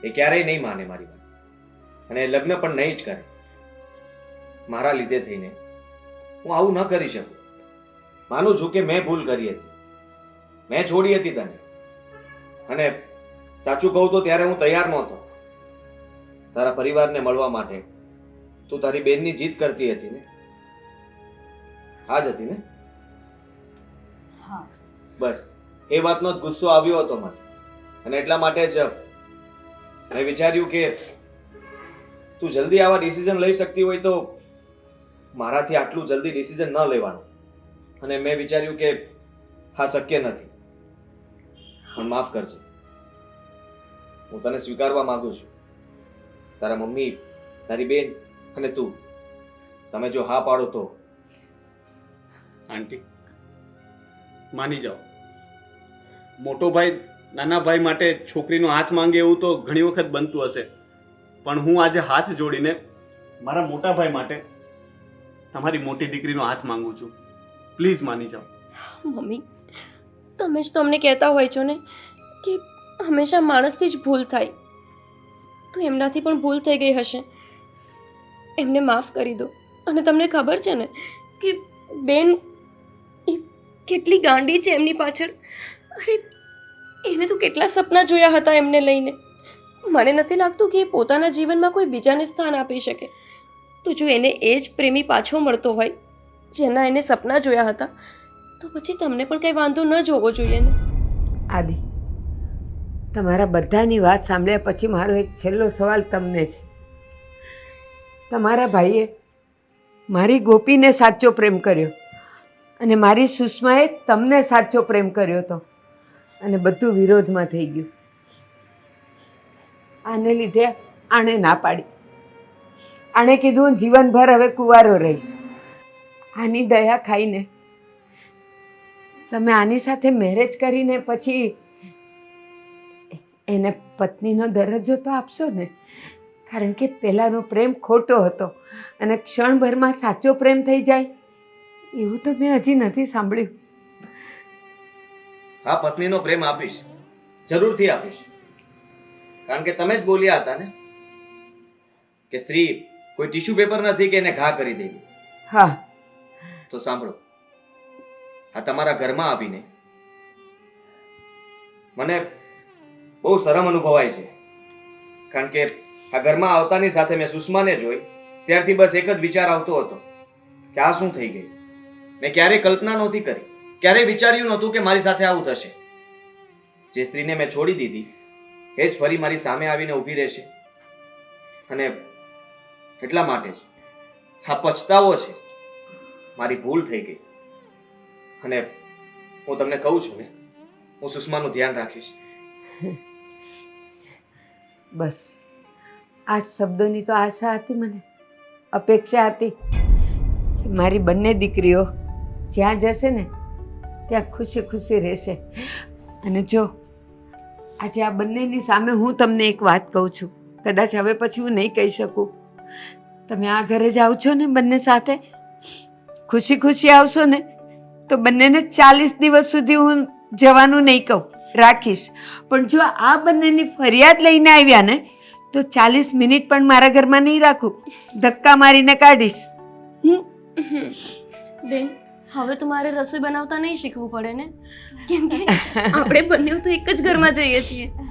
એ ક્યારેય નહીં માને મારી વાત અને લગ્ન પણ નહીં જ કરે. મારા લીધે થઈને હું આવું ન કરી શકું. માનું છું કે મેં ભૂલ કરી હતી, મેં છોડી હતી તને. અને સાચું કહું તો ત્યારે હું તૈયાર નહોતો તારા પરિવારને મળવા માટે. તું તારી બેનની જીદ કરતી હતી ને? આ જ હતી ને? હા બસ એ વાતનો જ ગુસ્સો આવ્યો હતો મને અને એટલા માટે જ મેં વિચાર્યું કે તું જલ્દી આવા ડિસિઝન લઈ શકતી હોય તો મારાથી આટલું જલ્દી ડિસિઝન ન લેવાનું અને મેં વિચાર્યું કે હા શક્ય નથી પણ માફ કરજે હું તને સ્વીકારવા માંગુ છું તારા મમ્મી તારી બેન અને તું તમે જો હા પાડો તો આંટી માની જાઓ મોટો ભાઈ નાના ભાઈ માટે છોકરીનો હાથ માંગે એવું તો ઘણી વખત બનતું હશે પણ હું આજે હાથ જોડીને મારા મોટા ભાઈ માટે તમારી મોટી દીકરીનો હાથ માંગુ છું પ્લીઝ માની જાઓ મમ્મી તમે જ તો અમને કહેતા હોય છો ને કે હંમેશા માણસથી જ ભૂલ થાય તો એમનાથી પણ ભૂલ થઈ ગઈ હશે એમને માફ કરી દો અને તમને ખબર છે ને કે બેન એ કેટલી ગાંડી છે એમની પાછળ અરે એને તો કેટલા સપના જોયા હતા એમને લઈને મને નથી લાગતું કે એ પોતાના જીવનમાં કોઈ બીજાને સ્થાન આપી શકે તો જો એને એ જ પ્રેમી પાછો મળતો હોય જેના એને સપના જોયા હતા તો પછી તમને પણ કંઈ વાંધો ન જોવો જોઈએ ને આદિ તમારા બધાની વાત સાંભળ્યા પછી મારો એક છેલ્લો સવાલ તમને છે તમારા ભાઈએ મારી ગોપીને સાચો પ્રેમ કર્યો અને મારી સુષ્માએ તમને સાચો પ્રેમ કર્યો હતો અને બધું વિરોધમાં થઈ ગયું આને લીધે આણે ના પાડી આણે કીધું હું જીવનભર હવે કુંવારો રહીશ આની દયા ખાઈને તમે આની સાથે મેરેજ કરીને પછી એને પત્નીનો દરજ્જો તો આપશો ને કારણ કે પહેલાંનો પ્રેમ ખોટો હતો અને ક્ષણભરમાં સાચો પ્રેમ થઈ જાય એવું તો મેં હજી નથી સાંભળ્યું હા પત્નીનો પ્રેમ આપીશ જરૂરથી આપીશ કારણ કે તમે જ બોલ્યા હતા ને કે સ્ત્રી કોઈ ટીશ્યુ પેપર નથી કે એને ઘા કરી દેવી હા તો સાંભળો આ તમારા ઘરમાં આવીને મને બહુ શરમ અનુભવાય છે કારણ કે આ ઘરમાં આવતાની સાથે મેં સુષ્માને જોઈ ત્યારથી બસ એક જ વિચાર આવતો હતો કે આ શું થઈ ગયું મેં ક્યારેય કલ્પના નહોતી કરી ક્યારેય વિચાર્યું નહોતું કે મારી સાથે આવું થશે જે સ્ત્રીને મેં છોડી દીધી એ જ ફરી મારી સામે આવીને ઊભી રહેશે અને એટલા માટે જ આ પછતાવો છે મારી ભૂલ થઈ ગઈ અને હું તમને કહું છું ને હું સુષ્માનું ધ્યાન રાખીશ બસ આ શબ્દોની તો આશા હતી મને અપેક્ષા હતી કે મારી બંને દીકરીઓ જ્યાં જશે ને ત્યાં ખુશી ખુશી રહેશે અને જો આજે આ બંનેની સામે હું તમને એક વાત કહું છું કદાચ હવે પછી હું નહીં કહી શકું તમે આ ઘરે જ આવશો ને બંને સાથે ખુશી ખુશી આવશો ને તો બંનેને 40 દિવસ સુધી હું જવાનું નહીં કહું રાખીશ પણ જો આ બંનેની ફરિયાદ લઈને આવ્યા ને તો 40 મિનિટ પણ મારા ઘરમાં નહીં રાખું ધક્કા મારીને કાઢીશ બેન હવે તો મારે રસોઈ બનાવતા નહીં શીખવું પડે ને કેમ કે આપણે બંને તો એક જ ઘરમાં જઈએ છીએ